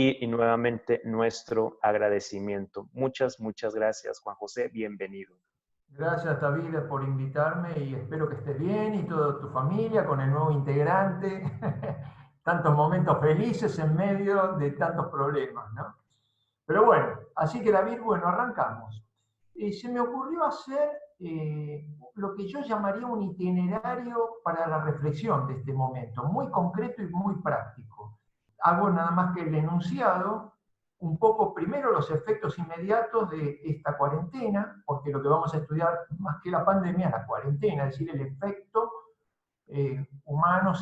y nuevamente nuestro agradecimiento. Muchas, muchas gracias, Juan José. Bienvenido. Gracias, David, por invitarme y espero que estés bien y toda tu familia con el nuevo integrante. Tantos momentos felices en medio de tantos problemas, ¿no? Pero bueno, así que David, bueno, arrancamos. Se me ocurrió hacer lo que yo llamaría un itinerario para la reflexión de este momento, muy concreto y muy práctico. Hago nada más que el enunciado, un poco primero los efectos inmediatos de esta cuarentena, porque lo que vamos a estudiar más que la pandemia es la cuarentena, es decir, el efecto humano,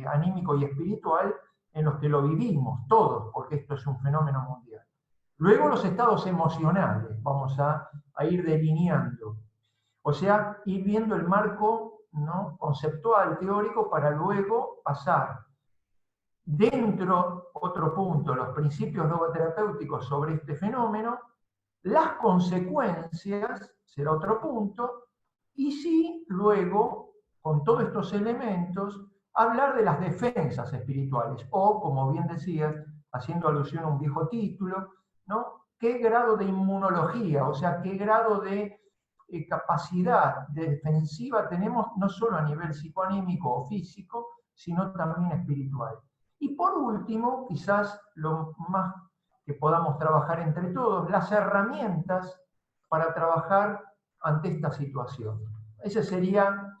anímico y espiritual en los que lo vivimos todos, porque esto es un fenómeno mundial. Luego los estados emocionales, vamos a ir delineando, o sea, ir viendo el marco, ¿no?, conceptual, teórico, para luego pasar dentro, otro punto, los principios logoterapéuticos sobre este fenómeno, las consecuencias, será otro punto, y sí, luego, con todos estos elementos, hablar de las defensas espirituales, o, como bien decías, haciendo alusión a un viejo título, ¿no?, qué grado de inmunología, o sea, qué grado de capacidad defensiva tenemos, no solo a nivel psicoanímico o físico, sino también espiritual. Y por último, quizás lo más que podamos trabajar entre todos, las herramientas para trabajar ante esta situación. Ese sería,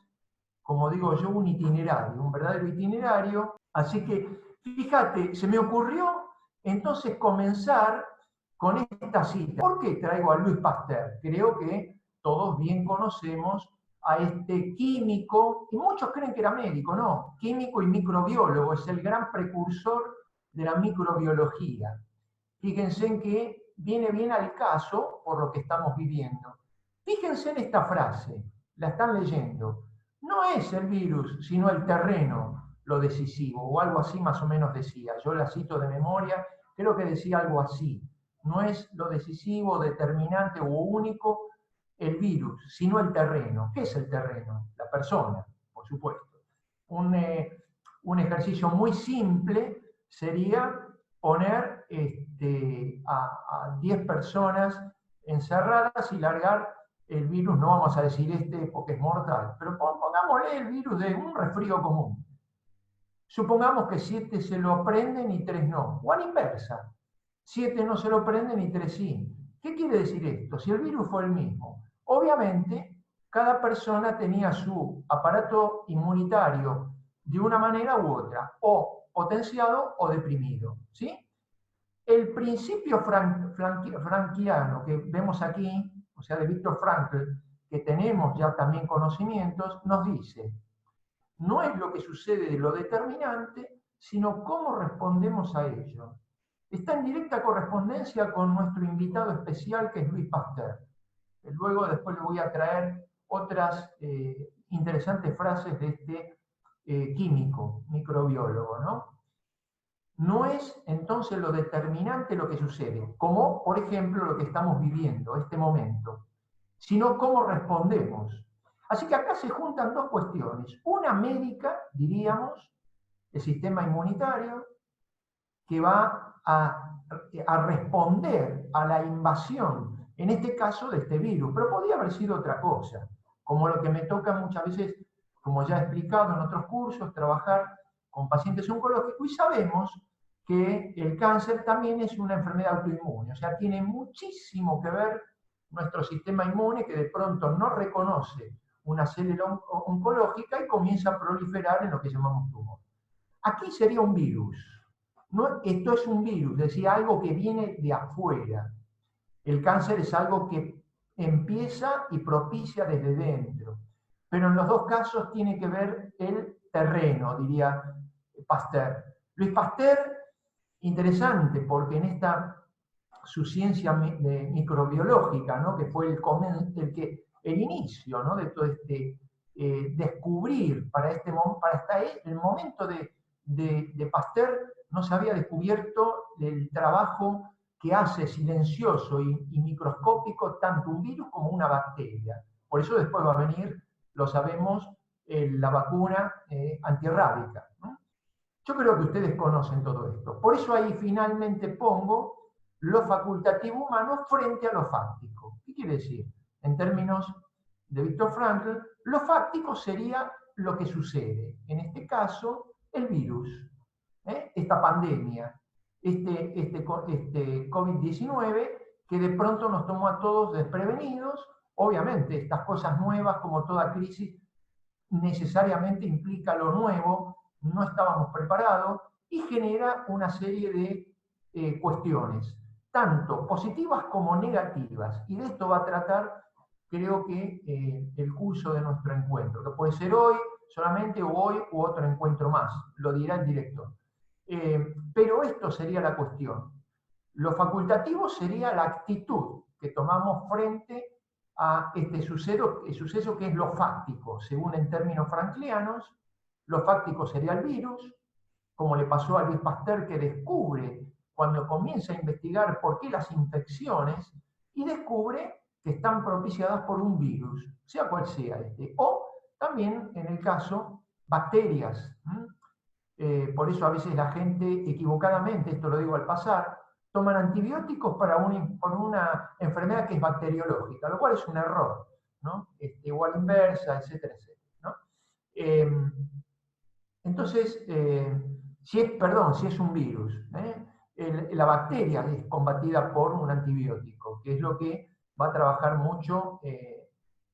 como digo yo, un itinerario, un verdadero itinerario. Así que, fíjate, se me ocurrió entonces comenzar con esta cita. ¿Por qué traigo a Louis Pasteur? Creo que todos bien conocemos a este químico, y muchos creen que era médico, no, químico y microbiólogo, es el gran precursor de la microbiología. Fíjense en que viene bien al caso por lo que estamos viviendo. Fíjense en esta frase, la están leyendo. No es el virus, sino el terreno lo decisivo, o algo así más o menos decía. Yo la cito de memoria, creo que decía algo así. No es lo decisivo, determinante o único el virus, sino el terreno. ¿Qué es el terreno? La persona, por supuesto. Un ejercicio muy simple sería poner a 10 personas encerradas y largar el virus, no vamos a decir porque es mortal, pero pongámosle el virus de un resfrío común. Supongamos que 7 se lo prenden y 3 no, o a la inversa. 7 no se lo prenden y 3 sí. ¿Qué quiere decir esto? Si el virus fue el mismo, obviamente cada persona tenía su aparato inmunitario de una manera u otra, o potenciado o deprimido, ¿sí? El principio frankiano que vemos aquí, o sea, de Viktor Frankl, que tenemos ya también conocimientos, nos dice, no es lo que sucede de lo determinante, sino cómo respondemos a ello. Está en directa correspondencia con nuestro invitado especial, que es Louis Pasteur. Luego, después le voy a traer otras interesantes frases de este químico, microbiólogo, ¿no? No es entonces lo determinante lo que sucede, como por ejemplo lo que estamos viviendo, este momento, sino cómo respondemos. Así que acá se juntan dos cuestiones. Una médica, diríamos, el sistema inmunitario, que va a responder a la invasión, en este caso de este virus, pero podría haber sido otra cosa, como lo que me toca muchas veces, como ya he explicado en otros cursos, trabajar con pacientes oncológicos, y sabemos que el cáncer también es una enfermedad autoinmune, o sea, tiene muchísimo que ver nuestro sistema inmune, que de pronto no reconoce una célula oncológica y comienza a proliferar en lo que llamamos tumor. Aquí sería un virus. No, esto es un virus, es decir, algo que viene de afuera. El cáncer es algo que empieza y propicia desde dentro. Pero en los dos casos tiene que ver el terreno, diría Pasteur. Louis Pasteur, interesante, porque en esta su ciencia microbiológica, ¿no?, que fue el inicio, ¿no?, de todo este descubrir el momento de Pasteur, no se había descubierto el trabajo que hace silencioso y microscópico tanto un virus como una bacteria. Por eso después va a venir, lo sabemos, la vacuna antirrábica, ¿no? Yo creo que ustedes conocen todo esto. Por eso ahí finalmente pongo lo facultativo humano frente a lo fáctico. ¿Qué quiere decir? En términos de Viktor Frankl, lo fáctico sería lo que sucede. En este caso, el virus, esta pandemia, este COVID-19, que de pronto nos tomó a todos desprevenidos. Obviamente, estas cosas nuevas, como toda crisis, necesariamente implica lo nuevo, no estábamos preparados, y genera una serie de cuestiones, tanto positivas como negativas. Y de esto va a tratar, creo que, el curso de nuestro encuentro, que puede ser hoy solamente, o hoy, u otro encuentro más, lo dirá el director. Pero esto sería la cuestión. Lo facultativo sería la actitud que tomamos frente a este suceso que es lo fáctico, según en términos franklianos. Lo fáctico sería el virus, como le pasó a Louis Pasteur, que descubre, cuando comienza a investigar por qué las infecciones, y descubre que están propiciadas por un virus, sea cual sea este. O también, en el caso, bacterias. Por eso a veces la gente, equivocadamente, esto lo digo al pasar, toman antibióticos por una enfermedad que es bacteriológica, lo cual es un error, ¿no? O a la inversa, etcétera, etcétera, ¿no? Entonces, si es un virus, la bacteria es combatida por un antibiótico, que es lo que va a trabajar mucho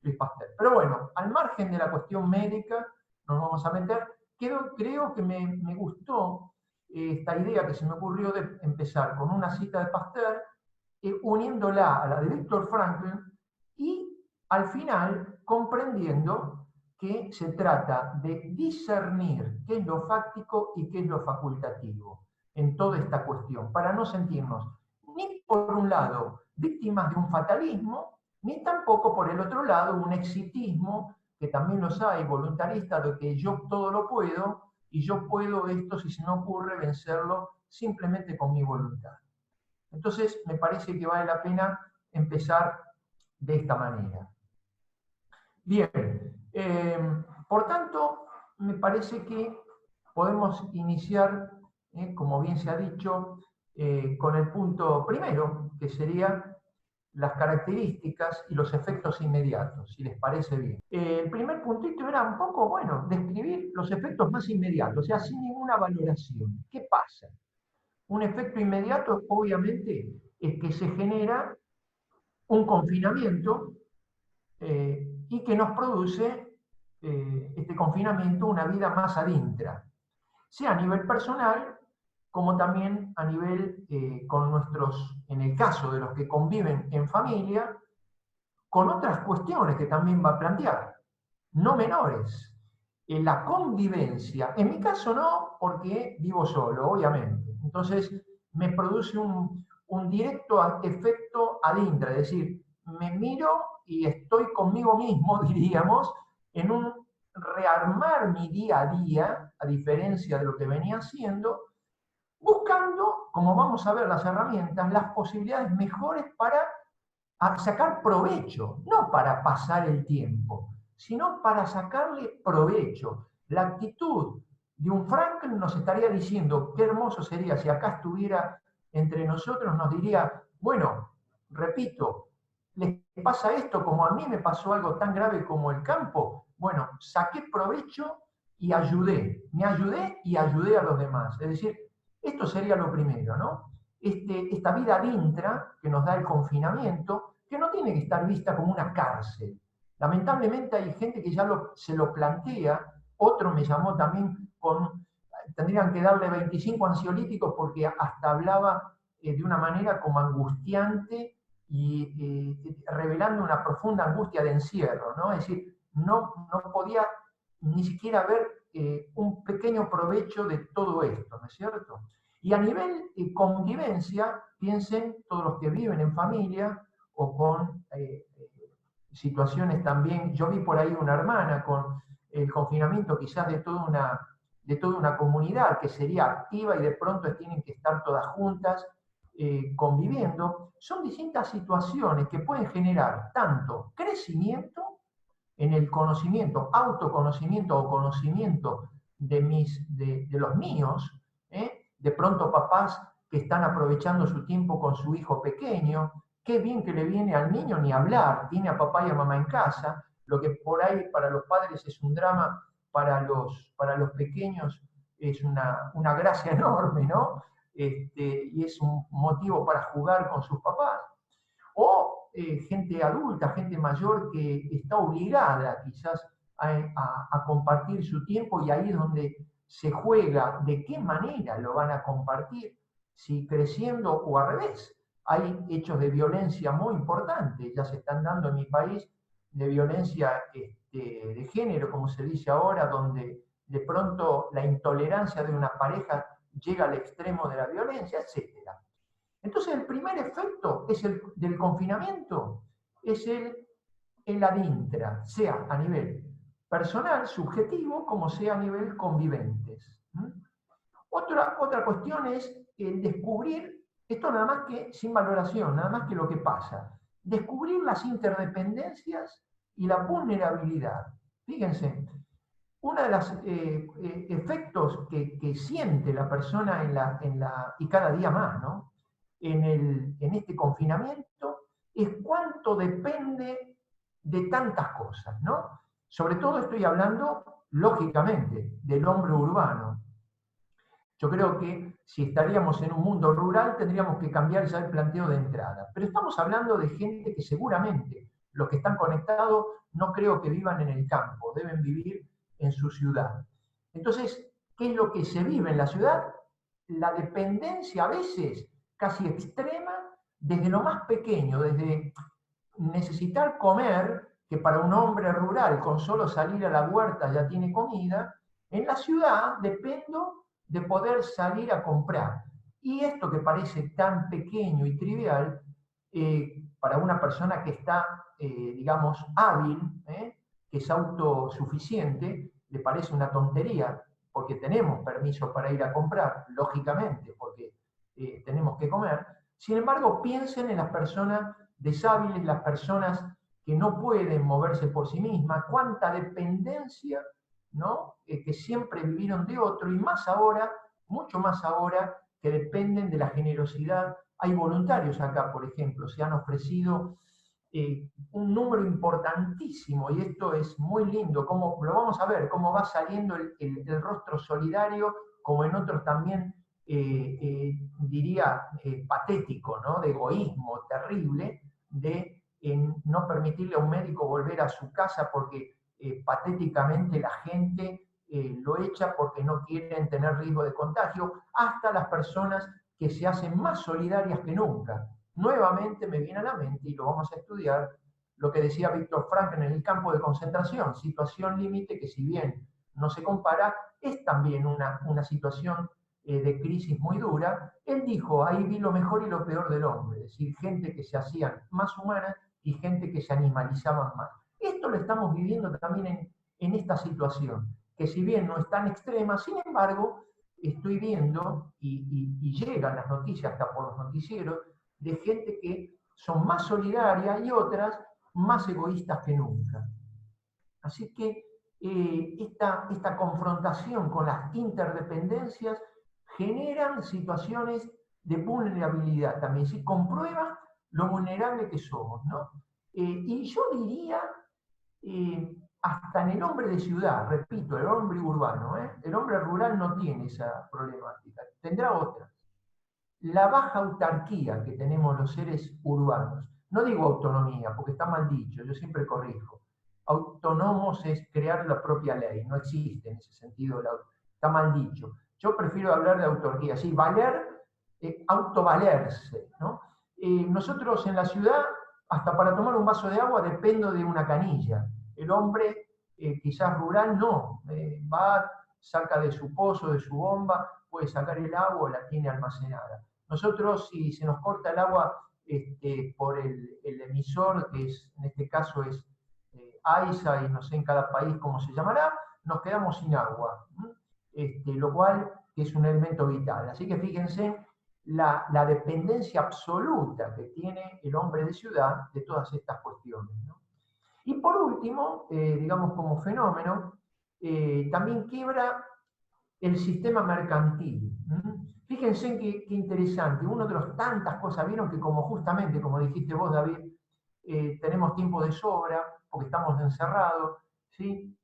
Louis Pasteur. Pero bueno, al margen de la cuestión médica, nos vamos a meter. Creo que me gustó esta idea que se me ocurrió de empezar con una cita de Pasteur, uniéndola a la de Viktor Frankl, y al final comprendiendo que se trata de discernir qué es lo fáctico y qué es lo facultativo en toda esta cuestión, para no sentirnos ni por un lado víctimas de un fatalismo, ni tampoco por el otro lado un exitismo, que también los hay, voluntarista, de que yo todo lo puedo, y yo puedo esto, si se me ocurre, vencerlo simplemente con mi voluntad. Entonces, me parece que vale la pena empezar de esta manera. Bien, por tanto, me parece que podemos iniciar, como bien se ha dicho, con el punto primero, que sería las características y los efectos inmediatos, si les parece bien. El primer puntito era un poco, bueno, describir los efectos más inmediatos, o sea, sin ninguna valoración. ¿Qué pasa? Un efecto inmediato, obviamente, es que se genera un confinamiento y que nos produce este confinamiento una vida más adintra, sea a nivel personal, como también a nivel con nuestros, en el caso de los que conviven en familia, con otras cuestiones que también va a plantear, no menores. La convivencia, en mi caso no, porque vivo solo, obviamente. Entonces me produce un directo efecto adintra, es decir, me miro y estoy conmigo mismo, diríamos, en un rearmar mi día a día, a diferencia de lo que venía haciendo, buscando, como vamos a ver las herramientas, las posibilidades mejores para sacar provecho, no para pasar el tiempo, sino para sacarle provecho. La actitud de un Frankl nos estaría diciendo, qué hermoso sería si acá estuviera entre nosotros, nos diría, bueno, repito, ¿les pasa esto como a mí me pasó algo tan grave como el campo? Bueno, saqué provecho y ayudé, me ayudé y ayudé a los demás. Es decir, esto sería lo primero, ¿no? Esta vida adintra que nos da el confinamiento, que no tiene que estar vista como una cárcel. Lamentablemente hay gente que ya se lo plantea. Otro me llamó también tendrían que darle 25 ansiolíticos porque hasta hablaba de una manera como angustiante y revelando una profunda angustia de encierro, ¿no? Es decir, no podía ni siquiera ver un pequeño provecho de todo esto, ¿no es cierto? Y a nivel convivencia, piensen todos los que viven en familia o con situaciones también. Yo vi por ahí una hermana con el confinamiento quizás de toda una comunidad que sería activa y de pronto tienen que estar todas juntas conviviendo. Son distintas situaciones que pueden generar tanto crecimiento en el conocimiento, autoconocimiento o conocimiento de los míos, de pronto papás que están aprovechando su tiempo con su hijo pequeño, qué bien que le viene al niño ni hablar, tiene a papá y a mamá en casa, lo que por ahí para los padres es un drama, para los pequeños es una gracia enorme, ¿no? Y es un motivo para jugar con sus papás. O gente adulta, gente mayor que está obligada quizás a compartir su tiempo, y ahí es donde se juega de qué manera lo van a compartir, si creciendo o al revés. Hay hechos de violencia muy importantes, ya se están dando en mi país, de violencia de género, como se dice ahora, donde de pronto la intolerancia de una pareja llega al extremo de la violencia, etc. Entonces el primer efecto es del confinamiento, es el adintra, sea a nivel personal, subjetivo, como sea a nivel conviventes. Otra cuestión es el descubrir, esto nada más que sin valoración, nada más que lo que pasa, descubrir las interdependencias y la vulnerabilidad. Fíjense, uno de los efectos que siente la persona y cada día más, ¿no? en este confinamiento es cuánto depende de tantas cosas, ¿no? Sobre todo estoy hablando, lógicamente, del hombre urbano. Yo creo que si estaríamos en un mundo rural tendríamos que cambiar ya el planteo de entrada. Pero estamos hablando de gente que seguramente los que están conectados no creo que vivan en el campo, deben vivir en su ciudad. Entonces, ¿qué es lo que se vive en la ciudad? La dependencia a veces casi extrema desde lo más pequeño, desde necesitar comer, que para un hombre rural con solo salir a la huerta ya tiene comida, en la ciudad dependo de poder salir a comprar. Y esto que parece tan pequeño y trivial, para una persona que está, digamos, hábil, que es autosuficiente, le parece una tontería, porque tenemos permiso para ir a comprar, lógicamente, porque tenemos que comer. Sin embargo, piensen en las personas deshábiles, las personas que no pueden moverse por sí mismas, cuánta dependencia, ¿no? Que siempre vivieron de otro, y más ahora, mucho más ahora, que dependen de la generosidad. Hay voluntarios acá, por ejemplo, se han ofrecido un número importantísimo, y esto es muy lindo, como lo vamos a ver, cómo va saliendo el rostro solidario, como en otros también, diría, patético, ¿no? De egoísmo terrible, de no permitirle a un médico volver a su casa porque patéticamente la gente lo echa porque no quieren tener riesgo de contagio, hasta las personas que se hacen más solidarias que nunca. Nuevamente me viene a la mente, y lo vamos a estudiar, lo que decía Víctor Frankl en el campo de concentración, situación límite que, si bien no se compara, es también una situación de crisis muy dura. Él dijo, ahí vi lo mejor y lo peor del hombre, es decir, gente que se hacían más humanas y gente que se animalizaban más. Esto lo estamos viviendo también en esta situación, que si bien no es tan extrema, sin embargo, estoy viendo, y llegan las noticias hasta por los noticieros, de gente que son más solidarias y otras más egoístas que nunca. Así que esta confrontación con las interdependencias generan situaciones de vulnerabilidad también, ¿sí? Comprueba lo vulnerable que somos, ¿no? Y yo diría, hasta en el hombre de ciudad, repito, el hombre urbano, el hombre rural no tiene esa problemática, tendrá otras. La baja autarquía que tenemos los seres urbanos, no digo autonomía, porque está mal dicho, yo siempre corrijo. Autónomos es crear la propia ley, no existe en ese sentido, está mal dicho. Yo prefiero hablar de autarquía, sí, valer, autovalerse, ¿no? Nosotros en la ciudad, hasta para tomar un vaso de agua dependo de una canilla. El hombre, quizás rural, no, va, saca de su pozo, de su bomba, puede sacar el agua, la tiene almacenada. Nosotros, si se nos corta el agua por el emisor, que es, en este caso es AISA, y no sé en cada país cómo se llamará, nos quedamos sin agua, lo cual es un elemento vital. Así que fíjense la dependencia absoluta que tiene el hombre de ciudad de todas estas cuestiones, ¿no? Y por último, digamos como fenómeno, también quiebra el sistema mercantil. Fíjense qué interesante, uno de los tantas cosas, vieron que como justamente, como dijiste vos, David, tenemos tiempo de sobra, porque estamos encerrados, ¿sí?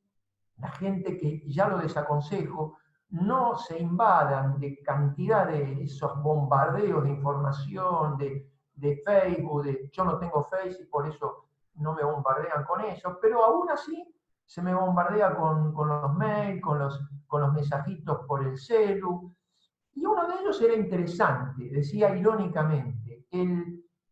La gente que ya lo desaconsejo, no se invadan de cantidad de esos bombardeos de información, de Facebook, yo no tengo Facebook y por eso no me bombardean con eso, pero aún así se me bombardea con los mails, con los mensajitos por el celu, y uno de ellos era interesante, decía irónicamente,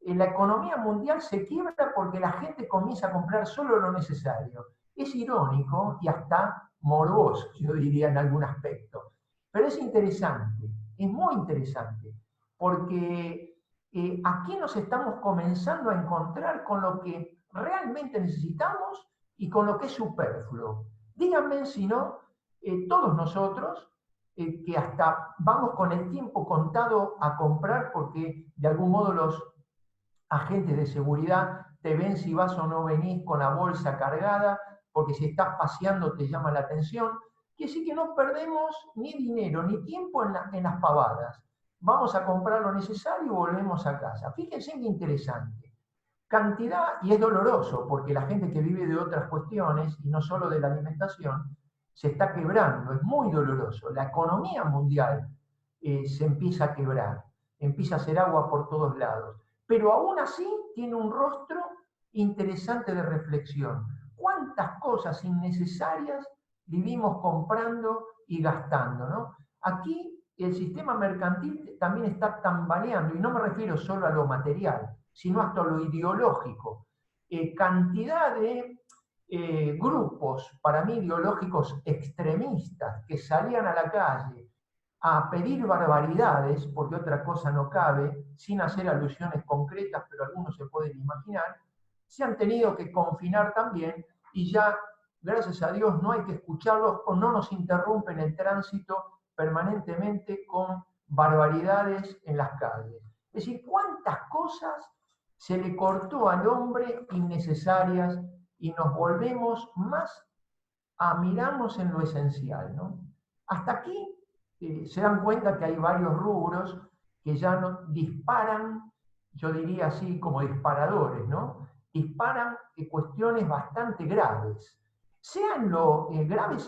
la economía mundial se quiebra porque la gente comienza a comprar solo lo necesario. Es irónico y hasta morboso, yo diría en algún aspecto. Pero es interesante, es muy interesante, porque aquí nos estamos comenzando a encontrar con lo que realmente necesitamos y con lo que es superfluo. Díganme si no, todos nosotros, que hasta vamos con el tiempo contado a comprar porque de algún modo los agentes de seguridad te ven si vas o no venís con la bolsa cargada, porque si estás paseando te llama la atención, que sí que no perdemos ni dinero ni tiempo en las pavadas. Vamos a comprar lo necesario y volvemos a casa. Fíjense qué interesante. Cantidad, y es doloroso, porque la gente que vive de otras cuestiones, y no solo de la alimentación, se está quebrando, es muy doloroso. La economía mundial se empieza a quebrar, empieza a hacer agua por todos lados. Pero aún así tiene un rostro interesante de reflexión. ¿Cuántas cosas innecesarias vivimos comprando y gastando, ¿no? Aquí el sistema mercantil también está tambaleando, y no me refiero solo a lo material, sino hasta lo ideológico. Cantidad de grupos, para mí ideológicos extremistas, que salían a la calle a pedir barbaridades, porque otra cosa no cabe, sin hacer alusiones concretas, pero algunos se pueden imaginar, se han tenido que confinar también y ya, gracias a Dios, no hay que escucharlos o no nos interrumpen el tránsito permanentemente con barbaridades en las calles. Es decir, cuántas cosas se le cortó al hombre innecesarias y nos volvemos más a mirarnos en lo esencial, ¿no? Hasta aquí se dan cuenta que hay varios rubros que ya no disparan, yo diría así como disparadores, ¿no? Disparan cuestiones bastante graves. Sean graves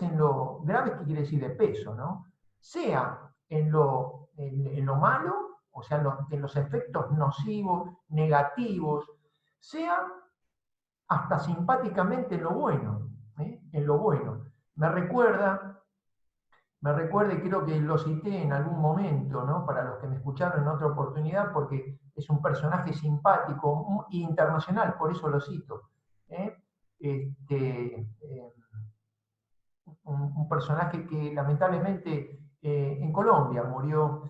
graves que quiere decir de peso, ¿no? Sea en lo malo, o sea, en los efectos nocivos, negativos, sea hasta simpáticamente en lo bueno, en lo bueno. Me recuerda, y creo que lo cité en algún momento, ¿no? Para los que me escucharon en otra oportunidad, porque es un personaje simpático e internacional, por eso lo cito. Un personaje que lamentablemente en Colombia murió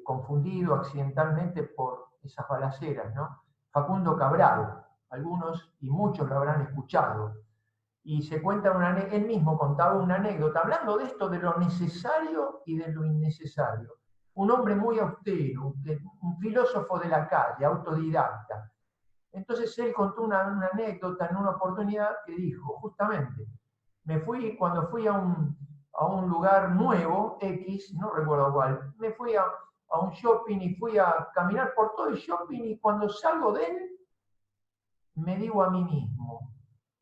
confundido accidentalmente por esas balaceras, ¿no? Facundo Cabral, algunos y muchos lo habrán escuchado. Y se cuenta él mismo contaba una anécdota, hablando de esto, de lo necesario y de lo innecesario. Un hombre muy austero, un filósofo de la calle, autodidacta. Entonces él contó una anécdota en una oportunidad que dijo, justamente, cuando fui a un lugar nuevo, X, no recuerdo cuál, me fui a un shopping y fui a caminar por todo el shopping y cuando salgo de él, me digo a mí mismo,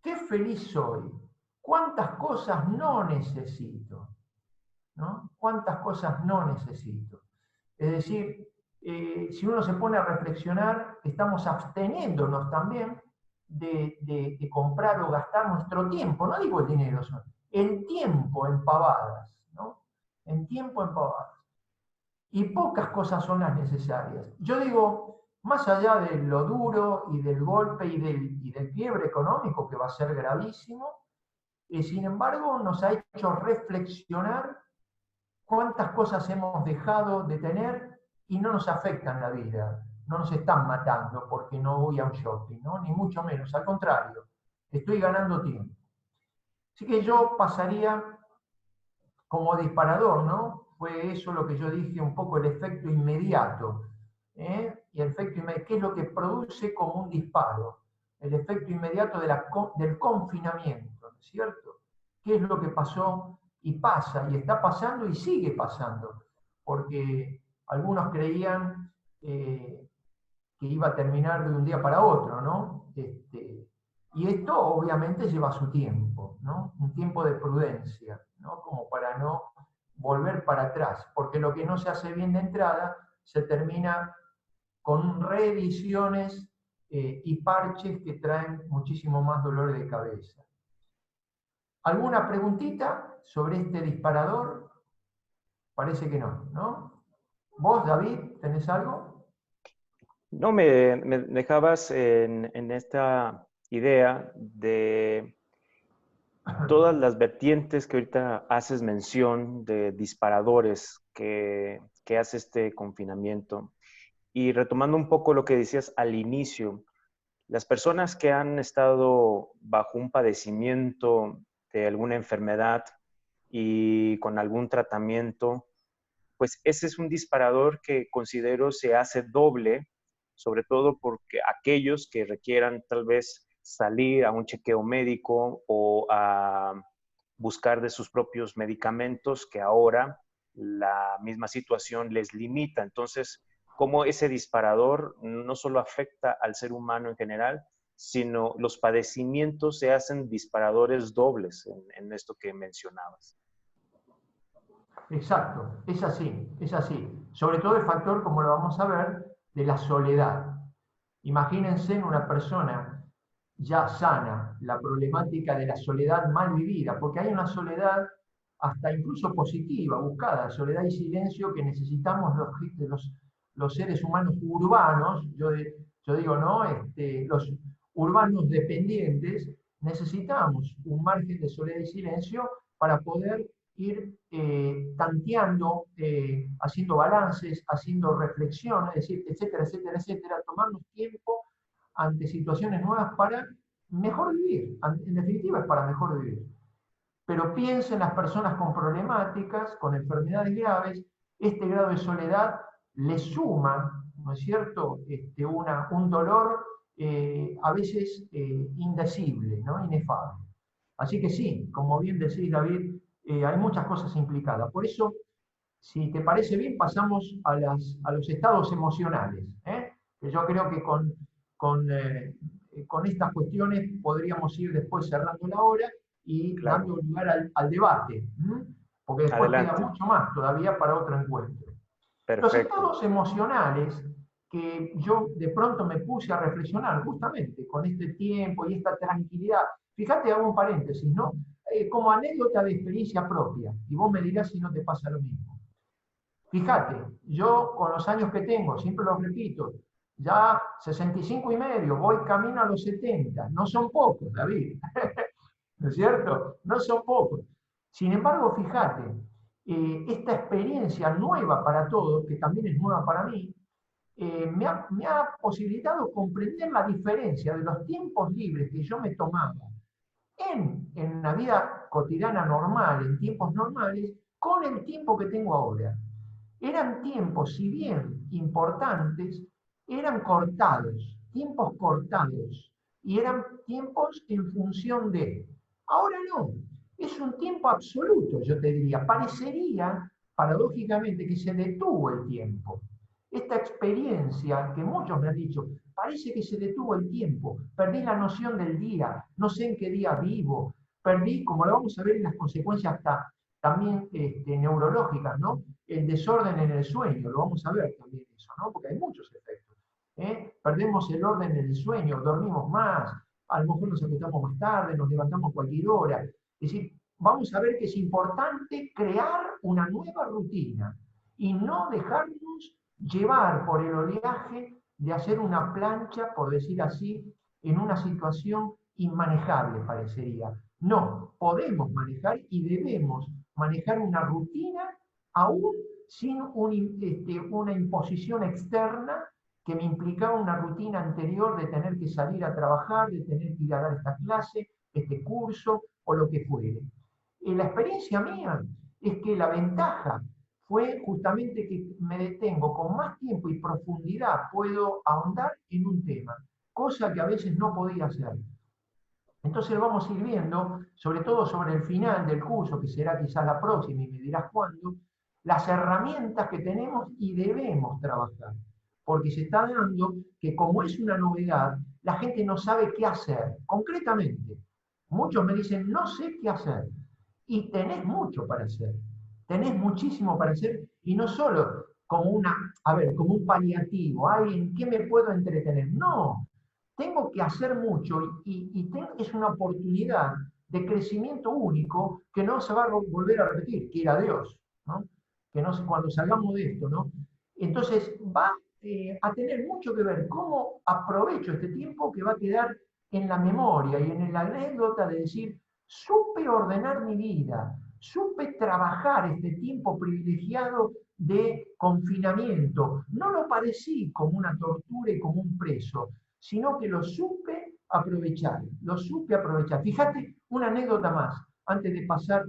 qué feliz soy, cuántas cosas no necesito, ¿no? Cuántas cosas no necesito. Es decir, si uno se pone a reflexionar, estamos absteniéndonos también de comprar o gastar nuestro tiempo, no digo el dinero, el tiempo en pavadas, ¿no? En tiempo en pavadas. Y pocas cosas son las necesarias. Yo digo, más allá de lo duro y del golpe y del quiebre económico, que va a ser gravísimo, sin embargo nos ha hecho reflexionar cuántas cosas hemos dejado de tener y no nos afectan la vida, no nos están matando porque no voy a un shopping, ¿no? Ni mucho menos, al contrario, estoy ganando tiempo. Así que yo pasaría como disparador, ¿no? Fue eso lo que yo dije, un poco el efecto inmediato. Y el efecto inmediato, ¿qué es lo que produce como un disparo? El efecto inmediato del confinamiento, ¿no es cierto? ¿Qué es lo que pasó y pasa, y está pasando y sigue pasando, porque algunos creían que iba a terminar de un día para otro, ¿no? Y esto obviamente lleva su tiempo, ¿no? Un tiempo de prudencia, ¿no? Como para no volver para atrás, porque lo que no se hace bien de entrada se termina con reediciones y parches que traen muchísimo más dolor de cabeza. ¿Alguna preguntita sobre este disparador? Parece que no, ¿no? ¿Vos, David, tenés algo? No, me dejabas en esta idea de todas las vertientes que ahorita haces mención de disparadores que hace este confinamiento. Y retomando un poco lo que decías al inicio, las personas que han estado bajo un padecimiento de alguna enfermedad y con algún tratamiento, pues ese es un disparador que considero se hace doble, sobre todo porque aquellos que requieran tal vez salir a un chequeo médico o a buscar de sus propios medicamentos que ahora la misma situación les limita. Entonces, cómo ese disparador no solo afecta al ser humano en general, sino los padecimientos se hacen disparadores dobles en esto que mencionabas. Exacto, es así, es así. Sobre todo el factor, como lo vamos a ver, de la soledad. Imagínense en una persona ya sana, la problemática de la soledad mal vivida, porque hay una soledad hasta incluso positiva, buscada, soledad y silencio que necesitamos los seres humanos urbanos, yo digo, ¿no? Los urbanos dependientes, necesitamos un margen de soledad y silencio para poder ir tanteando, haciendo balances, haciendo reflexiones, decir, etcétera, etcétera, etcétera, tomarnos tiempo ante situaciones nuevas para mejor vivir. En definitiva, es para mejor vivir. Pero piensen en las personas con problemáticas, con enfermedades graves, este grado de soledad le suma, ¿no es cierto?, un dolor a veces indecible, ¿no?, inefable. Así que sí, como bien decís, David, hay muchas cosas implicadas. Por eso, si te parece bien, pasamos a los estados emocionales, que yo creo que con estas cuestiones podríamos ir después cerrando la hora y Claro. dando lugar al debate, porque después queda Adelante. mucho más todavía para otro encuentro. Los Perfecto. estados emocionales que yo de pronto me puse a reflexionar justamente con este tiempo y esta tranquilidad. Fíjate, hago un paréntesis, ¿no? Como anécdota de experiencia propia, y vos me dirás si no te pasa lo mismo. Fíjate, yo con los años que tengo, siempre lo repito, ya 65 y medio, voy camino a los 70, no son pocos, David, ¿no es cierto? No son pocos. Sin embargo, fíjate, esta experiencia nueva para todos, que también es nueva para mí, me ha posibilitado comprender la diferencia de los tiempos libres que yo me tomaba en la vida cotidiana normal, en tiempos normales, con el tiempo que tengo ahora. Eran tiempos, si bien importantes, eran cortados, tiempos cortados, y eran tiempos en función de. Ahora no, es un tiempo absoluto, yo te diría. Parecería, paradójicamente, que se detuvo el tiempo. Esta experiencia que muchos me han dicho, parece que se detuvo el tiempo, perdí la noción del día, no sé en qué día vivo, perdí, como lo vamos a ver en las consecuencias hasta también neurológicas, ¿no? El desorden en el sueño, lo vamos a ver también eso, ¿no? Porque hay muchos efectos. Perdemos el orden en el sueño, dormimos más, a lo mejor nos acostamos más tarde, nos levantamos a cualquier hora. Es decir, vamos a ver que es importante crear una nueva rutina y no dejarnos llevar por el oleaje de hacer una plancha, por decir así, en una situación inmanejable, parecería. No, podemos manejar y debemos manejar una rutina aún sin una imposición externa que me implicaba una rutina anterior de tener que salir a trabajar, de tener que ir a dar esta clase, este curso o lo que fuere. La experiencia mía es que la ventaja fue justamente que me detengo con más tiempo y profundidad, puedo ahondar en un tema, cosa que a veces no podía hacer. Entonces vamos a ir viendo, sobre todo sobre el final del curso, que será quizás la próxima y me dirás cuándo, las herramientas que tenemos y debemos trabajar. Porque se está dando que como es una novedad, la gente no sabe qué hacer, concretamente. Muchos me dicen, no sé qué hacer. Y tenés mucho para hacer. Tenés muchísimo para hacer y no solo como como un paliativo, ay, ¿en qué me puedo entretener? No, tengo que hacer mucho es una oportunidad de crecimiento único que no se va a volver a repetir, que era Dios, ¿no? Que no, cuando salgamos de esto, ¿no? Entonces va a tener mucho que ver cómo aprovecho este tiempo que va a quedar en la memoria y en la anécdota de decir, supe ordenar mi vida, supe trabajar este tiempo privilegiado de confinamiento. No lo padecí como una tortura y como un preso, sino que lo supe aprovechar, lo supe aprovechar. Fíjate una anécdota más, antes de pasar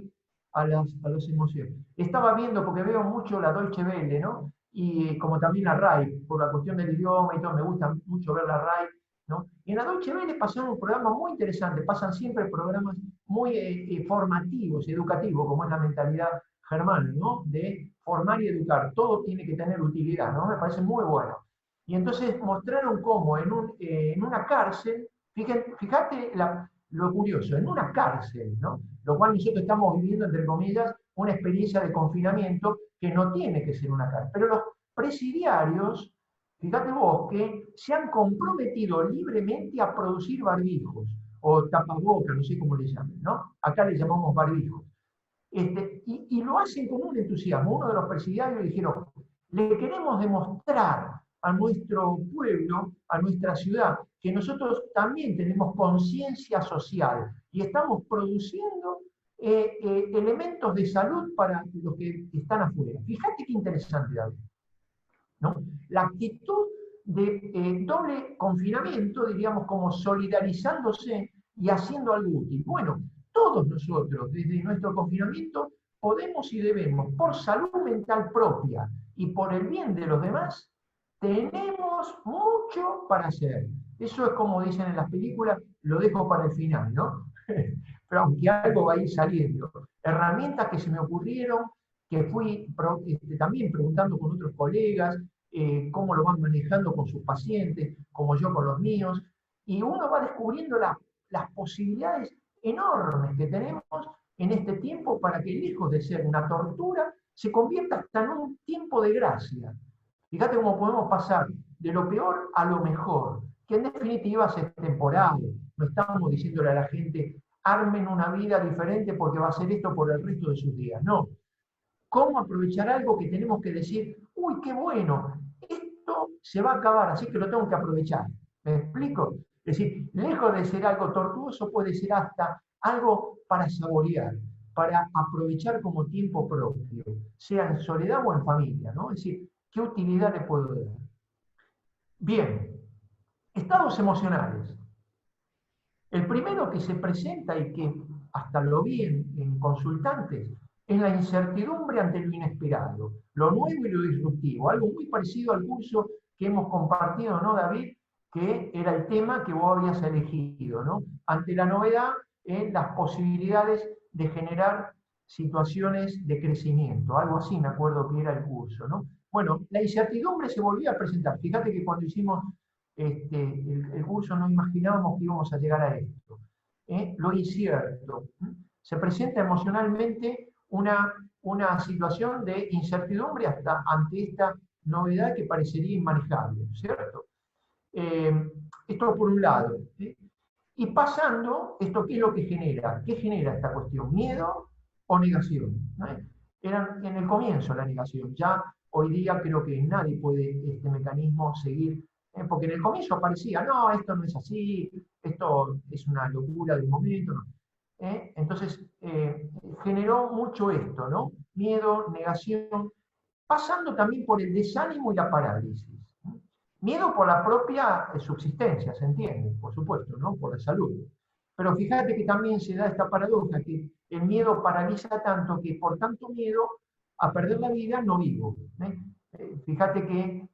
a las emociones. Estaba viendo, porque veo mucho la Deutsche Welle, ¿no? Y como también la RAI, por la cuestión del idioma y todo, me gusta mucho ver la RAI, ¿no? Y en la Deutsche Welle pasaron un programa muy interesante, pasan siempre programas muy formativos, educativos, como es la mentalidad germana, ¿no? De formar y educar, todo tiene que tener utilidad, ¿no? Me parece muy bueno. Y entonces mostraron cómo en una cárcel, fíjate lo curioso, en una cárcel, ¿no? Lo cual nosotros estamos viviendo, entre comillas, una experiencia de confinamiento que no tiene que ser una cárcel. Pero los presidiarios, fíjate vos, que se han comprometido libremente a producir barbijos, o tapabocas, no sé cómo le llaman, ¿no? Acá le llamamos barbijos. Y lo hacen con un entusiasmo. Uno de los presidiarios dijeron, le queremos demostrar a nuestro pueblo, a nuestra ciudad, que nosotros también tenemos conciencia social y estamos produciendo elementos de salud para los que están afuera. Fíjate qué interesante, David, ¿no? La actitud de doble confinamiento, diríamos, como solidarizándose y haciendo algo útil. Bueno, todos nosotros, desde nuestro confinamiento, podemos y debemos, por salud mental propia y por el bien de los demás, tenemos mucho para hacer. Eso es como dicen en las películas, lo dejo para el final, ¿no? Pero aunque algo va a ir saliendo. Herramientas que se me ocurrieron, que fui también preguntando con otros colegas, cómo lo van manejando con sus pacientes, como yo con los míos, y uno va descubriendo las posibilidades enormes que tenemos en este tiempo para que, lejos de ser una tortura, se convierta hasta en un tiempo de gracia. Fíjate cómo podemos pasar de lo peor a lo mejor, que en definitiva es temporal. No estamos diciéndole a la gente, armen una vida diferente porque va a ser esto por el resto de sus días. No. ¿Cómo aprovechar algo que tenemos que decir, uy, qué bueno, esto se va a acabar, así que lo tengo que aprovechar? ¿Me explico? Es decir, lejos de ser algo tortuoso, puede ser hasta algo para saborear, para aprovechar como tiempo propio, sea en soledad o en familia, ¿no? Es decir, ¿qué utilidad le puedo dar? Bien, estados emocionales. El primero que se presenta y que hasta lo vi en consultantes es la incertidumbre ante lo inesperado, lo nuevo y lo disruptivo, algo muy parecido al curso que hemos compartido, ¿no, David? Que era el tema que vos habías elegido, ¿no? Ante la novedad, las posibilidades de generar situaciones de crecimiento, algo así me acuerdo que era el curso, ¿no? Bueno, la incertidumbre se volvió a presentar. Fíjate que cuando hicimos el curso no imaginábamos que íbamos a llegar a esto. Lo incierto. Se presenta emocionalmente una situación de incertidumbre hasta ante esta novedad que parecería inmanejable, ¿cierto? Esto por un lado. Y pasando, ¿esto qué es lo que genera? ¿Qué genera esta cuestión? ¿Miedo o negación? Era en el comienzo la negación. Ya hoy día creo que nadie puede este mecanismo seguir, porque en el comienzo parecía, no, esto no es así, esto es una locura del momento. No. Entonces, generó mucho esto, ¿no? Miedo, negación, pasando también por el desánimo y la parálisis. Miedo por la propia subsistencia, se entiende, por supuesto, ¿no? Por la salud. Pero fíjate que también se da esta paradoja, que el miedo paraliza tanto que por tanto miedo a perder la vida no vivo. Fíjate que,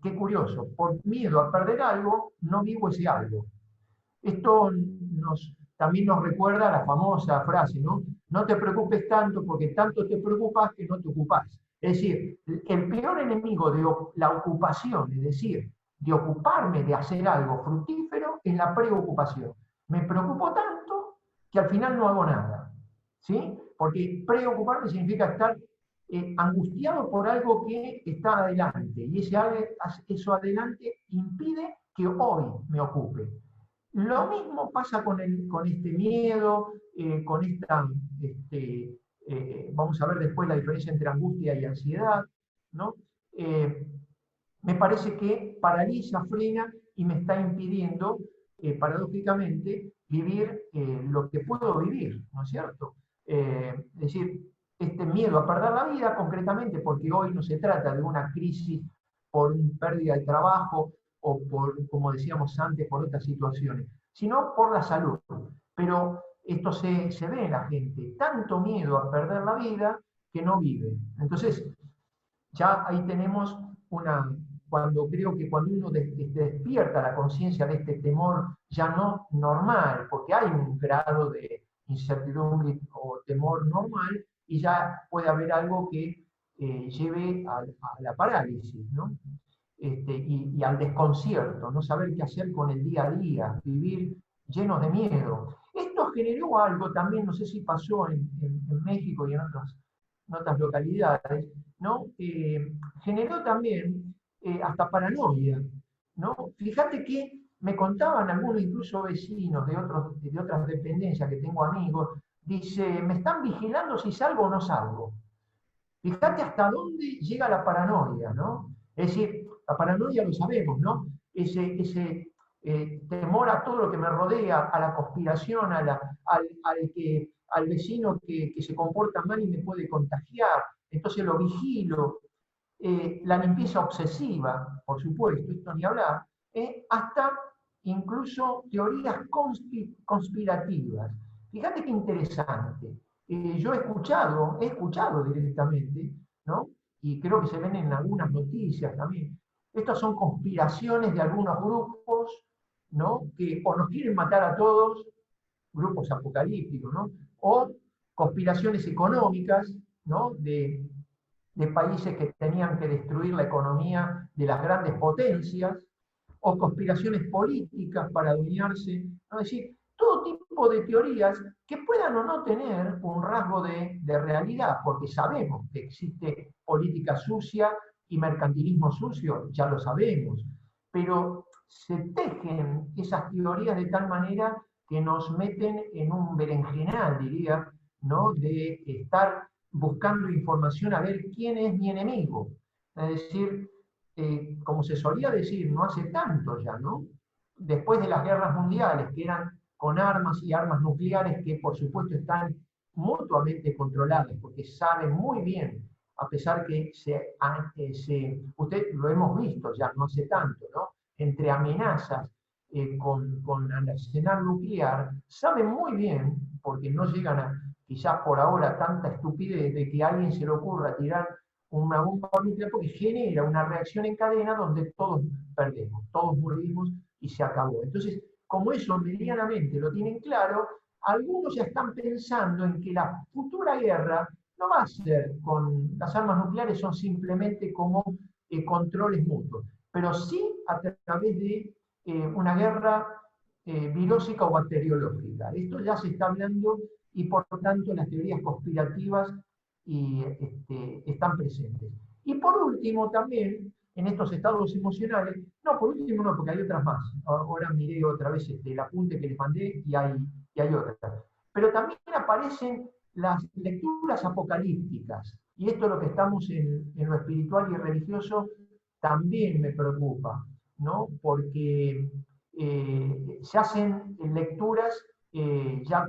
qué curioso, por miedo a perder algo, no vivo ese algo. Esto también nos recuerda la famosa frase, ¿no? No te preocupes tanto porque tanto te preocupas que no te ocupás. Es decir, el peor enemigo de la ocupación, es decir, de ocuparme de hacer algo fructífero, es la preocupación. Me preocupo tanto que al final no hago nada. ¿Sí? Porque preocuparme significa estar angustiado por algo que está adelante. Y eso adelante impide que hoy me ocupe. Lo mismo pasa con este miedo, con vamos a ver después la diferencia entre angustia y ansiedad, ¿no? Me parece que paraliza, frena y me está impidiendo, paradójicamente, vivir lo que puedo vivir, ¿no es cierto? Es decir, este miedo a perder la vida, concretamente, porque hoy no se trata de una crisis por una pérdida de trabajo o por, como decíamos antes, por otras situaciones, sino por la salud. Pero esto se ve en la gente, tanto miedo a perder la vida que no vive. Entonces, ya ahí tenemos creo que cuando uno despierta la conciencia de este temor ya no normal, porque hay un grado de incertidumbre o temor normal, y ya puede haber algo que lleve a la parálisis, ¿no? Y al desconcierto, no saber qué hacer con el día a día, vivir llenos de miedo. Esto generó algo también, no sé si pasó en México y en otras localidades, ¿no? Generó también hasta paranoia, ¿no? Fíjate que me contaban algunos, incluso vecinos de otras dependencias que tengo amigos, dice, me están vigilando si salgo o no salgo. Fíjate hasta dónde llega la paranoia, ¿no? Es decir, la paranoia lo sabemos, ¿no? Ese temor a todo lo que me rodea, a la conspiración, al vecino que se comporta mal y me puede contagiar, entonces lo vigilo. La limpieza obsesiva, por supuesto, esto ni hablar, hasta incluso teorías conspirativas. Fíjate qué interesante. Yo he escuchado directamente, ¿no? Y creo que se ven en algunas noticias también. Estas son conspiraciones de algunos grupos, ¿no? Que o nos quieren matar a todos, grupos apocalípticos, ¿no? O conspiraciones económicas, ¿no? De países que tenían que destruir la economía de las grandes potencias, o conspiraciones políticas para adueñarse, ¿no? Es decir, todo tipo de teorías que puedan o no tener un rasgo de realidad, porque sabemos que existe política sucia y mercantilismo sucio, ya lo sabemos, pero se tejen esas teorías de tal manera que nos meten en un berenjenal, diría, ¿no? De estar buscando información a ver quién es mi enemigo. Es decir, como se solía decir, no hace tanto ya, ¿no? Después de las guerras mundiales, que eran con armas y armas nucleares que por supuesto están mutuamente controladas, porque saben muy bien, a pesar que usted lo hemos visto ya no hace tanto, ¿no? Entre amenazas con el arsenal nuclear, saben muy bien, porque no llegan a, quizás por ahora, tanta estupidez de que a alguien se le ocurra tirar una bomba nuclear, porque genera una reacción en cadena donde todos perdemos, todos morimos y se acabó. Entonces, como eso medianamente lo tienen claro, algunos ya están pensando en que la futura guerra no va a ser con las armas nucleares, son simplemente como controles mutuos, pero sí a través de una guerra virósica o bacteriológica. Esto ya se está hablando y por lo tanto las teorías conspirativas están presentes. Y por último también, en estos estados emocionales, no, por último no, porque hay otras más. Ahora miré otra vez el apunte que les mandé y hay otras. Pero también aparecen las lecturas apocalípticas. Y esto es lo que estamos en lo espiritual y religioso, también me preocupa, ¿no? Porque se hacen lecturas ya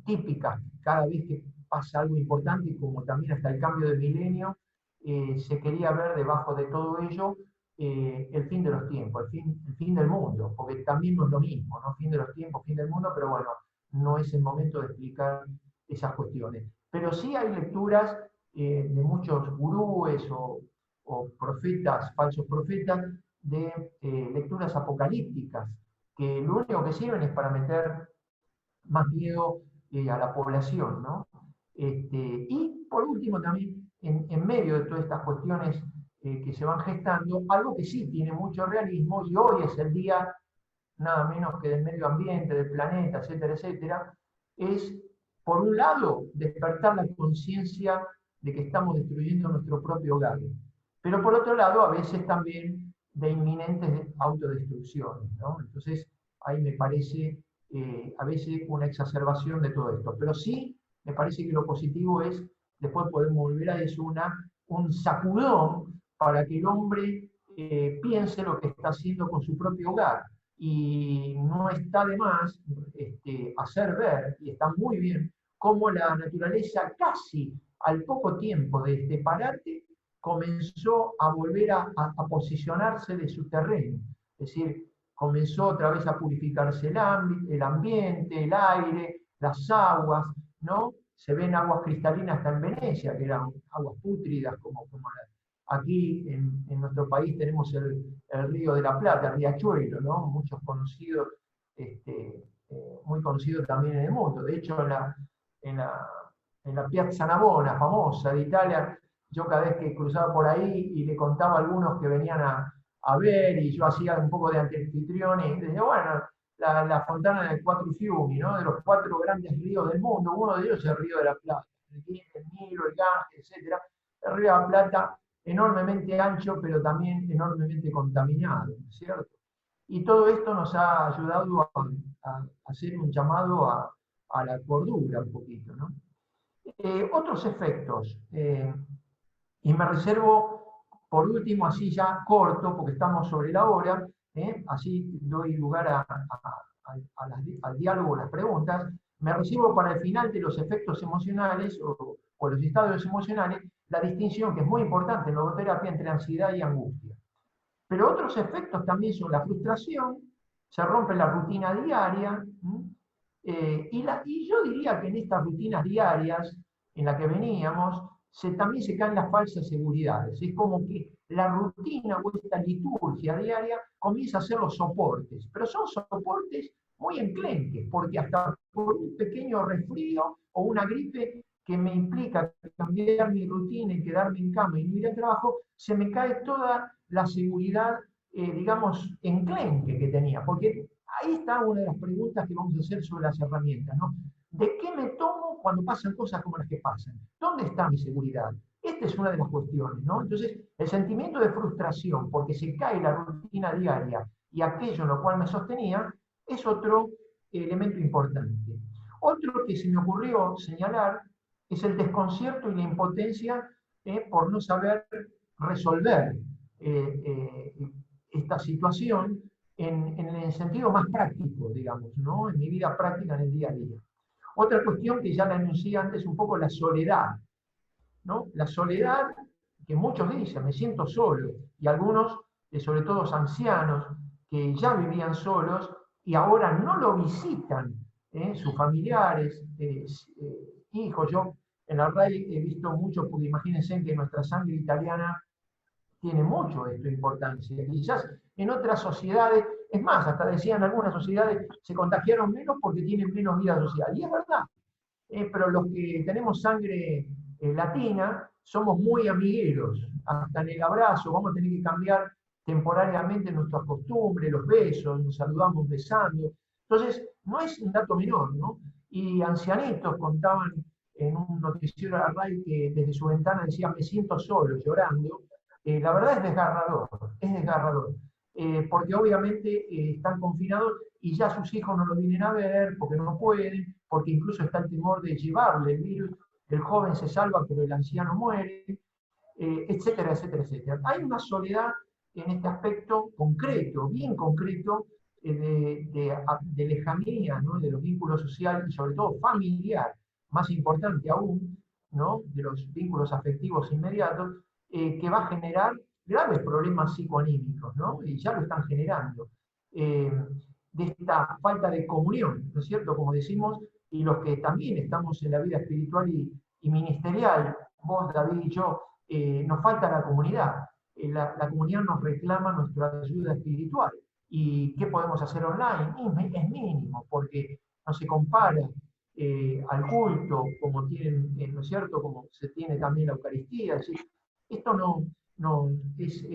típicas cada vez que pasa algo importante, como también hasta el cambio de milenio, se quería ver debajo de todo ello el fin de los tiempos, el fin del mundo, porque también no es lo mismo, ¿no? Fin de los tiempos, fin del mundo, pero bueno, no es el momento de explicar esas cuestiones. Pero sí hay lecturas de muchos gurúes o profetas, falsos profetas, de lecturas apocalípticas, que lo único que sirven es para meter más miedo a la población, ¿no? Y por último también, en medio de todas estas cuestiones que se van gestando, algo que sí tiene mucho realismo, y hoy es el día nada menos que del medio ambiente, del planeta, etcétera, etcétera, es, por un lado, despertar la conciencia de que estamos destruyendo nuestro propio hogar, pero por otro lado, a veces también de inminentes autodestrucciones, ¿no? Entonces, ahí me parece a veces una exacerbación de todo esto. Pero sí, me parece que lo positivo es, después podemos volver a eso, un sacudón para que el hombre piense lo que está haciendo con su propio hogar. Y no está de más hacer ver, y está muy bien, cómo la naturaleza casi al poco tiempo de este parate comenzó a volver a posicionarse de su terreno. Es decir, comenzó otra vez a purificarse el ambiente, el aire, las aguas, ¿no? Se ven aguas cristalinas hasta en Venecia, que eran aguas pútridas, como aquí en nuestro país tenemos el Río de la Plata, el Riachuelo, ¿no? Muchos conocidos, muy conocido también en el mundo. De hecho, en la Piazza Navona, famosa de Italia, yo cada vez que cruzaba por ahí y le contaba a algunos que venían a ver, y yo hacía un poco de anfitrión, y decía, bueno, la fontana de Cuatro Fiumi, ¿no? De los 4 grandes ríos del mundo, uno de ellos es el Río de la Plata, el Nilo, el Ganges, etc. El Río de la Plata, enormemente ancho, pero también enormemente contaminado, ¿cierto? Y todo esto nos ha ayudado a hacer un llamado a la cordura un poquito, ¿no? Otros efectos, y me reservo por último, así ya corto, porque estamos sobre la hora, así doy lugar al diálogo, las preguntas, me reservo para el final de los efectos emocionales o los estados emocionales, la distinción que es muy importante en logoterapia entre ansiedad y angustia. Pero otros efectos también son la frustración, se rompe la rutina diaria, y yo diría que en estas rutinas diarias en las que veníamos, también se caen las falsas seguridades. Es como que la rutina o esta liturgia diaria comienza a ser los soportes, pero son soportes muy enclenques, porque hasta por un pequeño resfrío o una gripe que me implica cambiar mi rutina y quedarme en cama y no ir al trabajo, se me cae toda la seguridad, digamos, enclenque que tenía. Porque ahí está una de las preguntas que vamos a hacer sobre las herramientas, ¿no? ¿De qué me tomo cuando pasan cosas como las que pasan? ¿Dónde está mi seguridad? Esta es una de las cuestiones, ¿no? Entonces, el sentimiento de frustración, porque se cae la rutina diaria y aquello en lo cual me sostenía, es otro elemento importante. Otro que se me ocurrió señalar es el desconcierto y la impotencia por no saber resolver esta situación en el sentido más práctico, digamos, ¿no? En mi vida práctica, en el día a día. Otra cuestión que ya la anuncié antes, un poco la soledad, ¿no? La soledad que muchos dicen, me siento solo, y algunos, sobre todo ancianos, que ya vivían solos y ahora no lo visitan, sus familiares, hijos. Yo en la RAI he visto mucho, porque imagínense que nuestra sangre italiana tiene mucho esto de importancia. Quizás en otras sociedades, es más, hasta decían algunas sociedades, se contagiaron menos porque tienen menos vida social. Y es verdad, pero los que tenemos sangre latina somos muy amigueros. Hasta en el abrazo vamos a tener que cambiar temporariamente nuestras costumbres, los besos, nos saludamos besando. Entonces, no es un dato menor, ¿no? Y ancianitos contaban en un noticiero de la RAI que desde su ventana decían, me siento solo, llorando. La verdad es desgarrador, porque obviamente están confinados y ya sus hijos no lo vienen a ver porque no pueden, porque incluso está el temor de llevarle el virus, el joven se salva pero el anciano muere, etcétera, etcétera, etcétera. Hay una soledad en este aspecto concreto, bien concreto, de lejanía, ¿no? De los vínculos sociales y sobre todo familiar, más importante aún, ¿no? De los vínculos afectivos inmediatos, que va a generar graves problemas psicoanímicos, ¿no? Y ya lo están generando. De esta falta de comunión, ¿no es cierto? Como decimos, y los que también estamos en la vida espiritual y ministerial, vos, David y yo, nos falta la comunidad. La comunidad nos reclama nuestra ayuda espiritual. ¿Y qué podemos hacer online? Es mínimo, porque no se compara al culto como tienen, ¿no es cierto?, como se tiene también la Eucaristía. Es decir, esto no es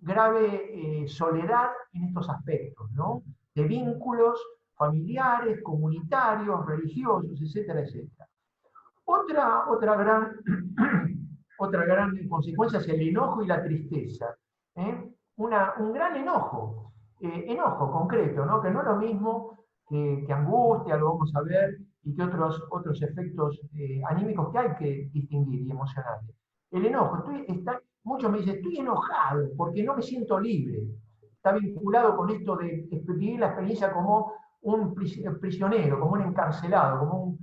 grave soledad en estos aspectos, ¿no? De vínculos familiares, comunitarios, religiosos, etcétera, etcétera. Otra gran, otra gran consecuencia es el enojo y la tristeza. Un gran enojo concreto, ¿no? Que no es lo mismo que angustia, lo vamos a ver, y que otros efectos anímicos que hay que distinguir y emocionales. El enojo, muchos me dicen, estoy enojado porque no me siento libre. Está vinculado con esto de vivir la experiencia como un prisionero, como un encarcelado,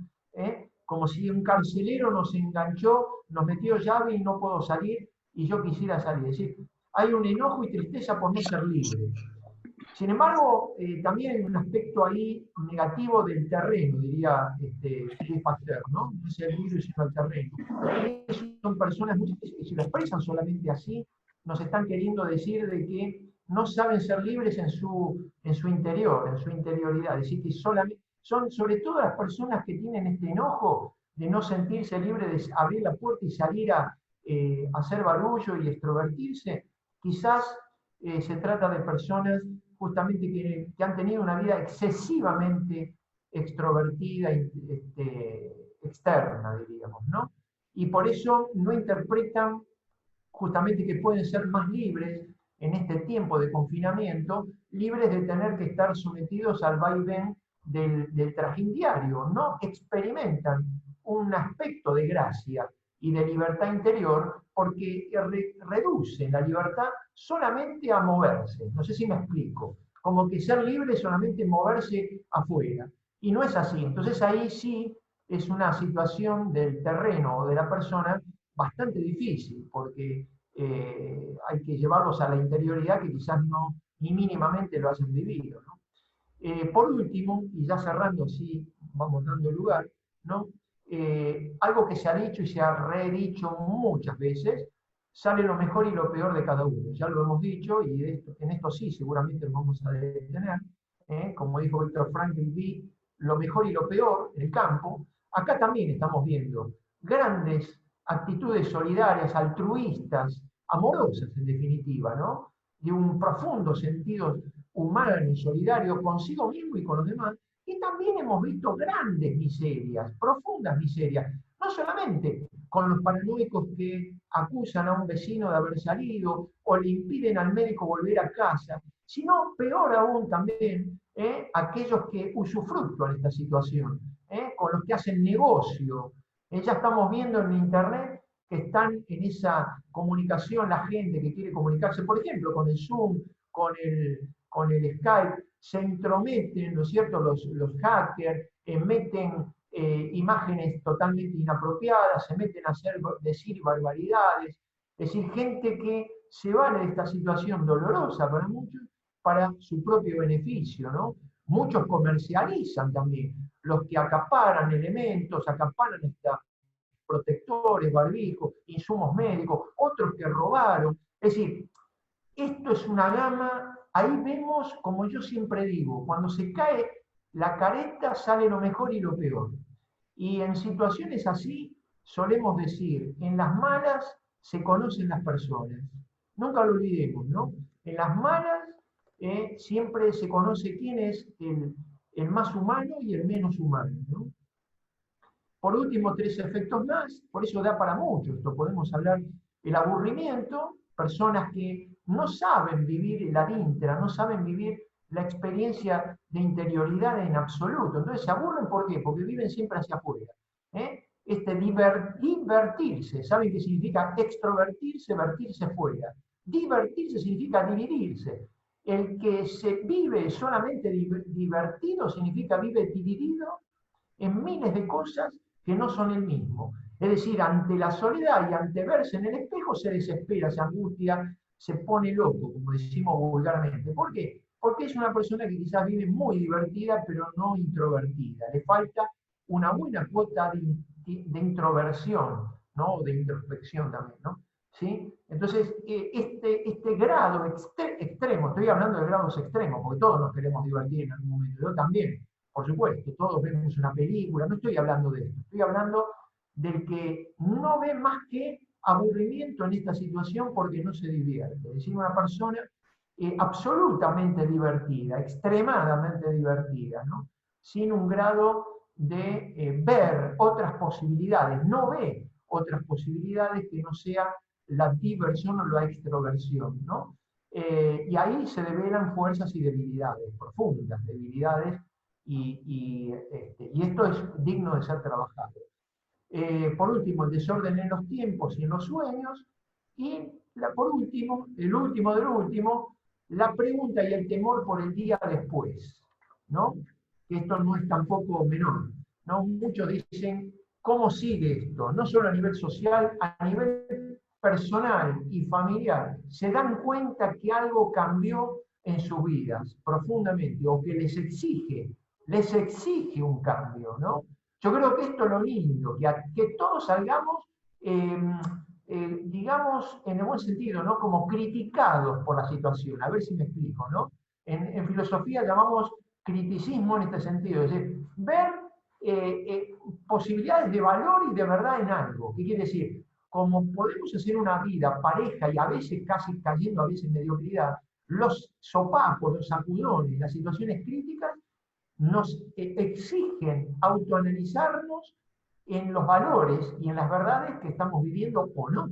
como si un carcelero nos enganchó, nos metió llave y no puedo salir y yo quisiera salir. Es decir, hay un enojo y tristeza por no ser libre. Sin embargo, también hay un aspecto ahí negativo del terreno, diría Pasteur, ¿no? No es el virus, sino el terreno. Son personas muchas veces que si lo expresan solamente así, nos están queriendo decir de que no saben ser libres en su interior, en su interioridad. Es decir, que solamente, son sobre todo las personas que tienen este enojo de no sentirse libres de abrir la puerta y salir a hacer barullo y extrovertirse. Quizás se trata de personas justamente que han tenido una vida excesivamente extrovertida, externa, diríamos, ¿no? Y por eso no interpretan justamente que pueden ser más libres en este tiempo de confinamiento, libres de tener que estar sometidos al vaivén del trajín diario, no experimentan un aspecto de gracia y de libertad interior porque reducen la libertad solamente a moverse. No sé si me explico. Como que ser libre es solamente moverse afuera. Y no es así. Entonces ahí sí es una situación del terreno o de la persona bastante difícil, porque hay que llevarlos a la interioridad que quizás no ni mínimamente lo hayan vivido, ¿no? Por último, y ya cerrando así, vamos dando lugar, ¿no? Algo que se ha dicho y se ha redicho muchas veces, sale lo mejor y lo peor de cada uno. Ya lo hemos dicho y en esto sí seguramente nos vamos a detener. Como dijo Víctor Frankl, vi lo mejor y lo peor en el campo. Acá también estamos viendo grandes actitudes solidarias, altruistas, amorosas en definitiva, ¿no? De un profundo sentido humano y solidario consigo mismo y con los demás. Y también hemos visto grandes miserias, profundas miserias, no solamente con los paranoicos que acusan a un vecino de haber salido o le impiden al médico volver a casa, sino peor aún también aquellos que usufructúan esta situación, con los que hacen negocio. Ya estamos viendo en Internet que están en esa comunicación la gente que quiere comunicarse, por ejemplo, con el Zoom, con el Skype, se entrometen, ¿no es cierto?, los hackers, meten imágenes totalmente inapropiadas, se meten a decir barbaridades, es decir, gente que se vale de esta situación dolorosa para muchos, para su propio beneficio, ¿no? Muchos comercializan también, los que acaparan elementos, acaparan protectores, barbijos, insumos médicos, otros que robaron. Es decir, esto es una gama, ahí vemos, como yo siempre digo, cuando se cae la careta sale lo mejor y lo peor. Y en situaciones así solemos decir, en las malas se conocen las personas. Nunca lo olvidemos, ¿no? En las malas siempre se conoce quién es el más humano y el menos humano, ¿no? Por último, 3 efectos más, por eso da para mucho esto. Podemos hablar del aburrimiento, personas que no saben vivir el adíntra, no saben vivir la experiencia de interioridad en absoluto. Entonces se aburren, ¿por qué? Porque viven siempre hacia afuera. Divertirse, ¿saben qué significa extrovertirse? Vertirse fuera. Divertirse significa dividirse. El que se vive solamente divertido significa vive dividido en miles de cosas que no son el mismo. Es decir, ante la soledad y ante verse en el espejo se desespera, se angustia, se pone loco, como decimos vulgarmente. ¿Por qué? Porque es una persona que quizás vive muy divertida, pero no introvertida. Le falta una buena cuota de introversión, ¿no? De introspección también, ¿no? ¿sí? Entonces, este grado extremo, estoy hablando de grados extremos, porque todos nos queremos divertir en algún momento, yo también, por supuesto, todos vemos una película, no estoy hablando de esto, estoy hablando del que no ve más que aburrimiento en esta situación porque no se divierte. Es decir, una persona absolutamente divertida, extremadamente divertida, ¿no? Sin un grado de ver otras posibilidades, no ve otras posibilidades que no sea la diversión o la extroversión, ¿no? Y ahí se develan fuerzas y debilidades profundas, debilidades, y esto es digno de ser trabajado. Por último, el desorden en los tiempos y en los sueños, y por último, el último del último, la pregunta y el temor por el día después, ¿no? Que esto no es tampoco menor, ¿no? Muchos dicen, ¿cómo sigue esto? No solo a nivel social, a nivel personal y familiar, se dan cuenta que algo cambió en sus vidas profundamente, o que les exige un cambio, ¿no? Yo creo que esto es lo lindo, que todos salgamos, digamos, en el buen sentido, ¿no? Como criticados por la situación, a ver si me explico, ¿no? En filosofía llamamos criticismo en este sentido, es decir, ver posibilidades de valor y de verdad en algo. ¿Qué quiere decir? Como podemos hacer una vida pareja y a veces casi cayendo a veces en mediocridad, los sopapos, los sacudones, las situaciones críticas nos exigen autoanalizarnos en los valores y en las verdades que estamos viviendo o no.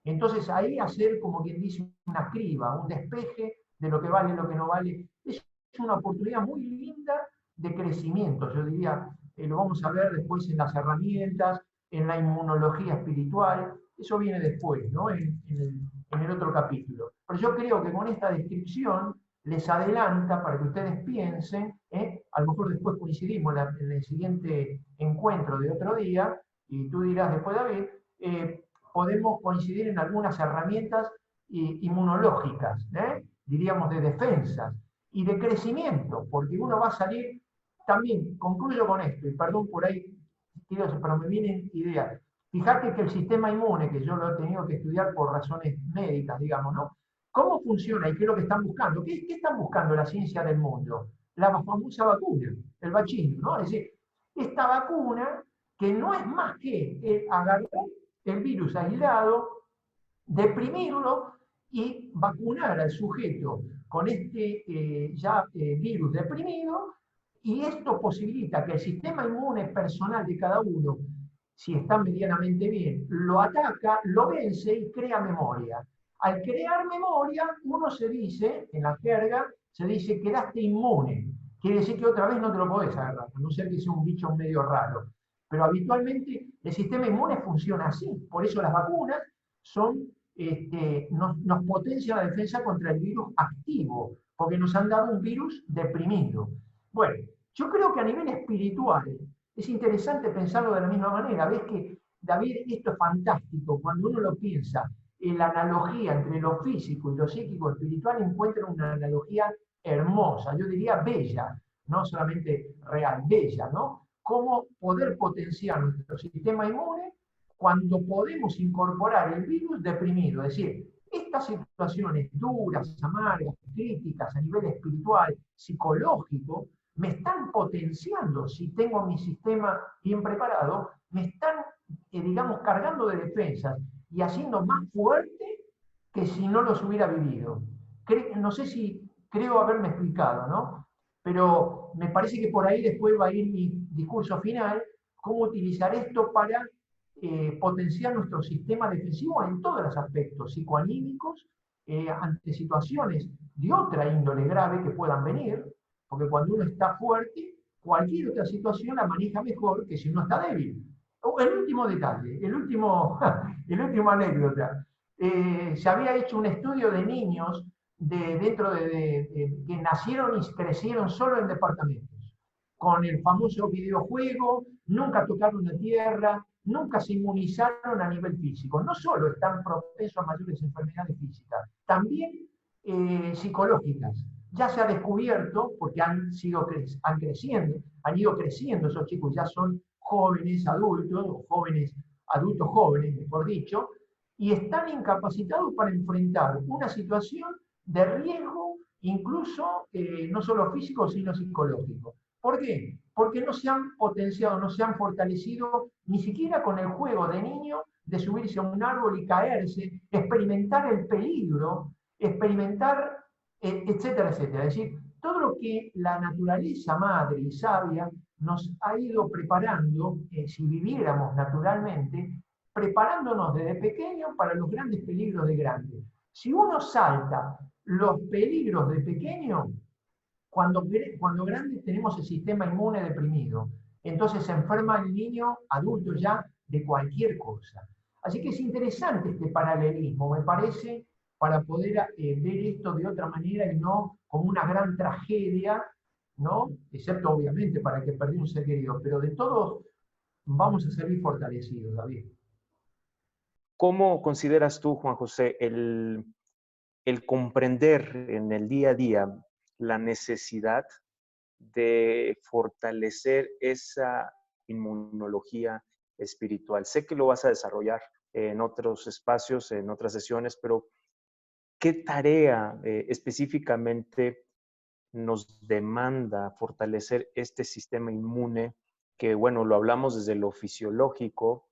Entonces ahí hacer, como quien dice, una criba, un despeje de lo que vale y lo que no vale, es una oportunidad muy linda de crecimiento. Yo diría, lo vamos a ver después en las herramientas, en la inmunología espiritual, eso viene después, ¿no? En el otro capítulo. Pero yo creo que con esta descripción les adelanta para que ustedes piensen, a lo mejor después coincidimos en el siguiente encuentro de otro día, y tú dirás después, David, podemos coincidir en algunas herramientas inmunológicas, diríamos de defensas y de crecimiento, porque uno va a salir, también concluyo con esto, y perdón por ahí, pero me vienen ideas. Fíjate que el sistema inmune, que yo lo he tenido que estudiar por razones médicas, digamos, ¿no? ¿Cómo funciona y qué es lo que están buscando? ¿Qué están buscando la ciencia del mundo? La famosa vacuna, el vaccino, ¿no? Es decir, esta vacuna que no es más que agarrar el virus aislado, deprimirlo y vacunar al sujeto con este virus deprimido, y esto posibilita que el sistema inmune personal de cada uno, si está medianamente bien, lo ataca, lo vence y crea memoria. Al crear memoria, uno se dice, en la jerga, se dice quedaste inmune. Quiere decir que otra vez no te lo podés agarrar, a no ser que sea un bicho medio raro. Pero habitualmente el sistema inmune funciona así. Por eso las vacunas nos potencian la defensa contra el virus activo, porque nos han dado un virus deprimido. Bueno, yo creo que a nivel espiritual es interesante pensarlo de la misma manera. Ves que, David, esto es fantástico. Cuando uno lo piensa, en la analogía entre lo físico y lo psíquico espiritual encuentra una analogía hermosa, yo diría bella, no solamente real, bella, ¿no? Cómo poder potenciar nuestro sistema inmune cuando podemos incorporar el virus deprimido. Es decir, estas situaciones duras, amargas, críticas a nivel espiritual, psicológico, me están potenciando, si tengo mi sistema bien preparado, me están, digamos, cargando de defensas y haciendo más fuerte que si no los hubiera vivido. No sé si creo haberme explicado, ¿no? Pero me parece que por ahí después va a ir mi discurso final, cómo utilizar esto para potenciar nuestro sistema defensivo en todos los aspectos psicoanímicos, ante situaciones de otra índole grave que puedan venir, porque cuando uno está fuerte, cualquier otra situación la maneja mejor que si uno está débil. El último detalle, el último anécdota. Se había hecho un estudio de niños que nacieron y crecieron solo en departamentos, con el famoso videojuego, nunca tocaron la tierra, nunca se inmunizaron a nivel físico. No solo están propensos a mayores enfermedades físicas, también psicológicas. Ya se ha descubierto, porque han ido creciendo esos chicos, ya son jóvenes adultos, adultos jóvenes, mejor dicho, y están incapacitados para enfrentar una situación de riesgo, incluso no solo físico, sino psicológico. ¿Por qué? Porque no se han potenciado, no se han fortalecido ni siquiera con el juego de niño de subirse a un árbol y caerse, experimentar el peligro, experimentar, etcétera, etcétera. Es decir, todo lo que la naturaleza madre y sabia nos ha ido preparando, si viviéramos naturalmente, preparándonos desde pequeño para los grandes peligros de grande. Si uno salta los peligros de pequeño, cuando grande tenemos el sistema inmune deprimido. Entonces se enferma el niño adulto ya de cualquier cosa. Así que es interesante este paralelismo, me parece, para poder ver esto de otra manera y no como una gran tragedia, ¿no? Excepto obviamente para el que perdió un ser querido, pero de todos vamos a salir fortalecidos, David. ¿Cómo consideras tú, Juan José, el comprender en el día a día la necesidad de fortalecer esa inmunología espiritual? Sé que lo vas a desarrollar en otros espacios, en otras sesiones, pero ¿qué tarea específicamente nos demanda fortalecer este sistema inmune? Que, bueno, lo hablamos desde lo fisiológico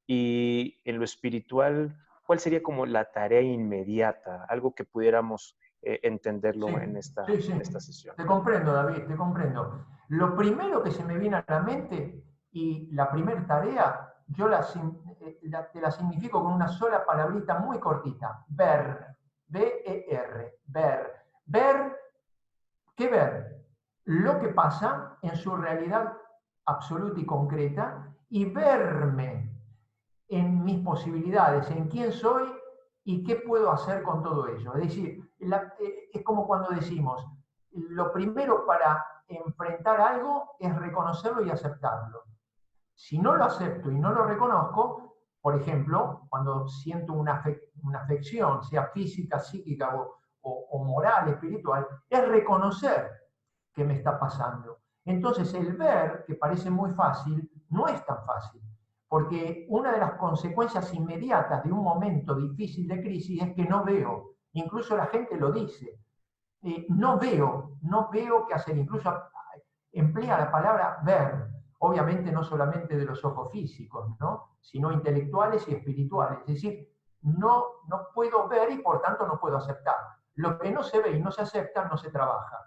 y en lo espiritual, ¿cuál sería como la tarea inmediata? Algo que pudiéramos Sí, entenderlo sí, sí. en esta sesión. Te comprendo, David, te comprendo. Lo primero que se me viene a la mente y la primera tarea, te la significo con una sola palabrita muy cortita. Ver. B-E-R. Ver. Ver, ¿qué ver? Lo que pasa en su realidad absoluta y concreta y verme en mis posibilidades, en quién soy y qué puedo hacer con todo ello. Es decir, es como cuando decimos, lo primero para enfrentar algo es reconocerlo y aceptarlo. Si no lo acepto y no lo reconozco, por ejemplo, cuando siento una afección, sea física, psíquica o moral, espiritual, es reconocer qué me está pasando. Entonces, el ver, que parece muy fácil, no es tan fácil, porque una de las consecuencias inmediatas de un momento difícil de crisis es que no veo. Incluso la gente lo dice. No veo qué hacer. Incluso emplea la palabra ver. Obviamente no solamente de los ojos físicos, ¿no? Sino intelectuales y espirituales. Es decir, no puedo ver y por tanto no puedo aceptar. Lo que no se ve y no se acepta no se trabaja.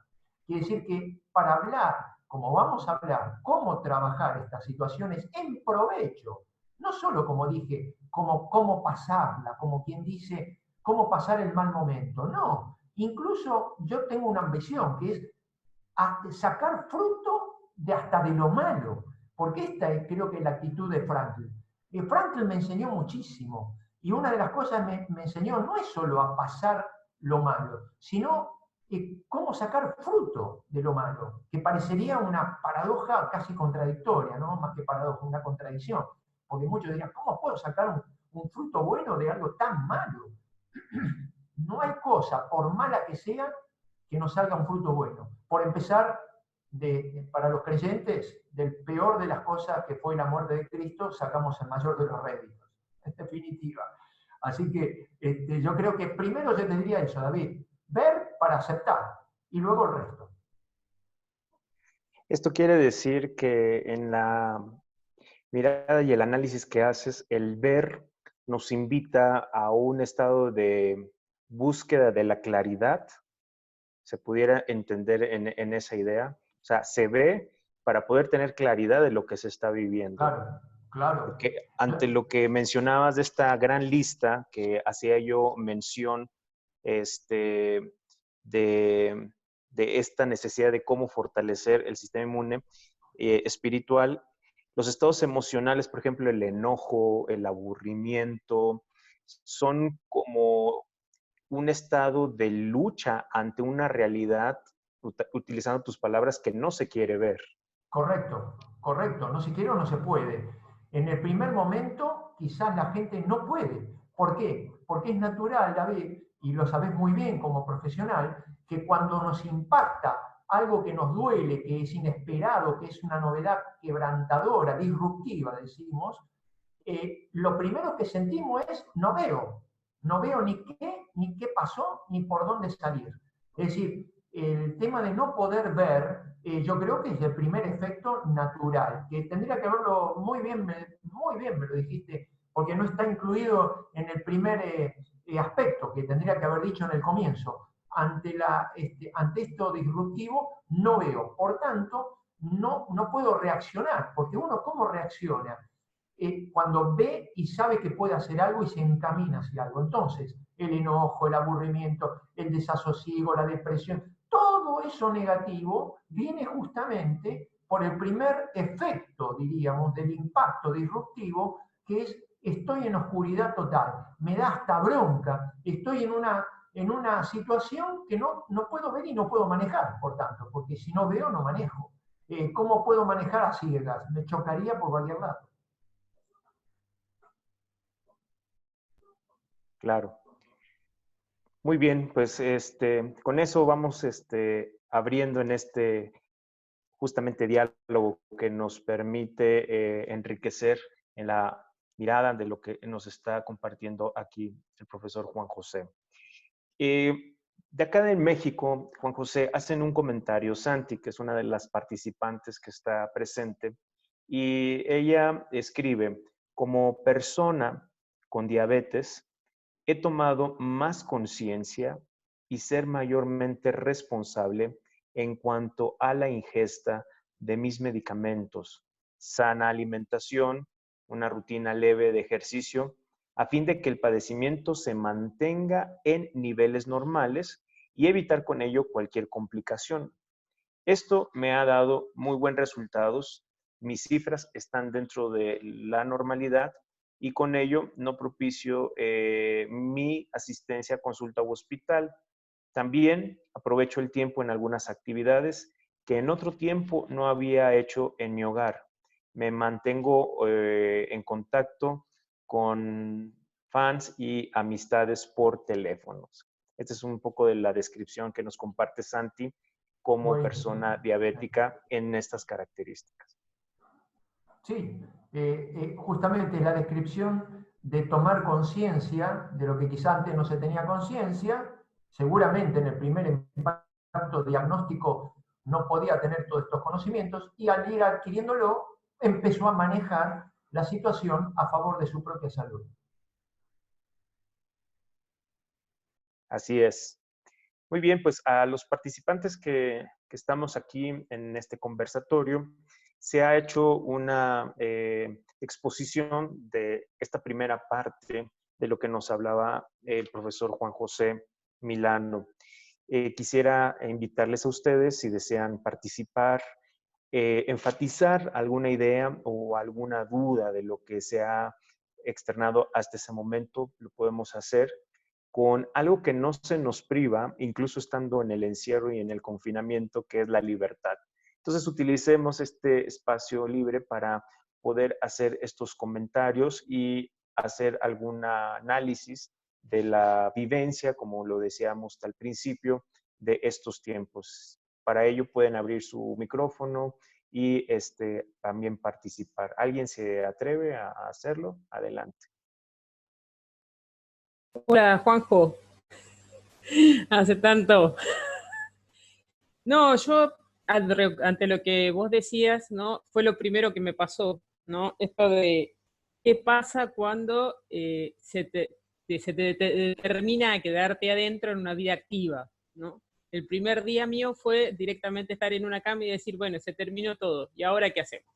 Quiere decir que para hablar, como vamos a hablar, cómo trabajar estas situaciones en provecho, no solo como dije, como cómo pasarla, como quien dice, cómo pasar el mal momento, no. Incluso yo tengo una ambición que es sacar fruto de hasta de lo malo, porque esta es creo que la actitud de Frankl. Frankl me enseñó muchísimo, y una de las cosas me enseñó no es solo a pasar lo malo, sino cómo sacar fruto de lo malo, que parecería una paradoja casi contradictoria, ¿no? Más que paradoja, una contradicción, porque muchos dirían, ¿cómo puedo sacar un fruto bueno de algo tan malo? No hay cosa, por mala que sea, que nos salga un fruto bueno. Por empezar, para los creyentes, del peor de las cosas que fue la muerte de Cristo, sacamos el mayor de los réditos, en definitiva. Así que yo creo que primero yo te diría eso, David, ver para aceptar y luego el resto. Esto quiere decir que en la mirada y el análisis que haces, el ver nos invita a un estado de búsqueda de la claridad, se pudiera entender en esa idea. O sea, se ve para poder tener claridad de lo que se está viviendo. Claro, claro. Porque ante lo que mencionabas de esta gran lista que hacía yo mención este, de esta necesidad de cómo fortalecer el sistema inmune espiritual, los estados emocionales, por ejemplo, el enojo, el aburrimiento, son como un estado de lucha ante una realidad, utilizando tus palabras, que no se quiere ver. Correcto, correcto. No se quiere o no se puede. En el primer momento, quizás la gente no puede. ¿Por qué? Porque es natural, David, y lo sabes muy bien como profesional, que cuando nos impacta algo que nos duele, que es inesperado, que es una novedad quebrantadora, disruptiva, decimos, lo primero que sentimos es no veo. No veo ni qué pasó, ni por dónde salir. Es decir, el tema de no poder ver, yo creo que es el primer efecto natural, que tendría que verlo muy bien me lo dijiste, porque no está incluido en el primer aspecto que tendría que haber dicho en el comienzo. Ante esto disruptivo no veo. Por tanto, no puedo reaccionar, porque uno, ¿cómo reacciona? Cuando ve y sabe que puede hacer algo y se encamina hacia algo. Entonces, el enojo, el aburrimiento, el desasosiego, la depresión, todo eso negativo viene justamente por el primer efecto, diríamos, del impacto disruptivo, que es estoy en oscuridad total, me da hasta bronca, estoy en una situación que no puedo ver y no puedo manejar, por tanto, porque si no veo, no manejo. ¿Cómo puedo manejar a ciegas? Me chocaría por cualquier lado. Claro. Muy bien, pues con eso vamos abriendo en este justamente diálogo que nos permite enriquecer en la mirada de lo que nos está compartiendo aquí el profesor Juan José. De acá en México, Juan José, hacen un comentario, Santi, que es una de las participantes que está presente, y ella escribe, como persona con diabetes, he tomado más conciencia y ser mayormente responsable en cuanto a la ingesta de mis medicamentos, sana alimentación, una rutina leve de ejercicio, a fin de que el padecimiento se mantenga en niveles normales y evitar con ello cualquier complicación. Esto me ha dado muy buenos resultados. Mis cifras están dentro de la normalidad y con ello no propicio mi asistencia a consulta u hospital. También aprovecho el tiempo en algunas actividades que en otro tiempo no había hecho en mi hogar. Me mantengo en contacto con fans y amistades por teléfonos. Esta es un poco de la descripción que nos comparte Santi como Buenísimo. persona diabética en estas características. Sí, justamente la descripción de tomar conciencia de lo que quizás antes no se tenía conciencia, seguramente en el primer impacto diagnóstico no podía tener todos estos conocimientos y al ir adquiriéndolo empezó a manejar la situación a favor de su propia salud. Así es. Muy bien, pues a los participantes que estamos aquí en este conversatorio, se ha hecho una exposición de esta primera parte de lo que nos hablaba el profesor Juan José Milano. Quisiera invitarles a ustedes, si desean participar, enfatizar alguna idea o alguna duda de lo que se ha externado hasta ese momento, lo podemos hacer con algo que no se nos priva, incluso estando en el encierro y en el confinamiento, que es la libertad. Entonces, utilicemos este espacio libre para poder hacer estos comentarios y hacer algún análisis de la vivencia, como lo decíamos al principio, de estos tiempos. Para ello pueden abrir su micrófono y también participar. ¿Alguien se atreve a hacerlo? Adelante. Hola, Juanjo. Hace tanto. No, yo ante lo que vos decías, ¿no? Fue lo primero que me pasó, ¿no? Esto de qué pasa cuando se te determina a quedarte adentro en una vida activa, ¿no? El primer día mío fue directamente estar en una cama y decir, bueno, se terminó todo, ¿y ahora qué hacemos?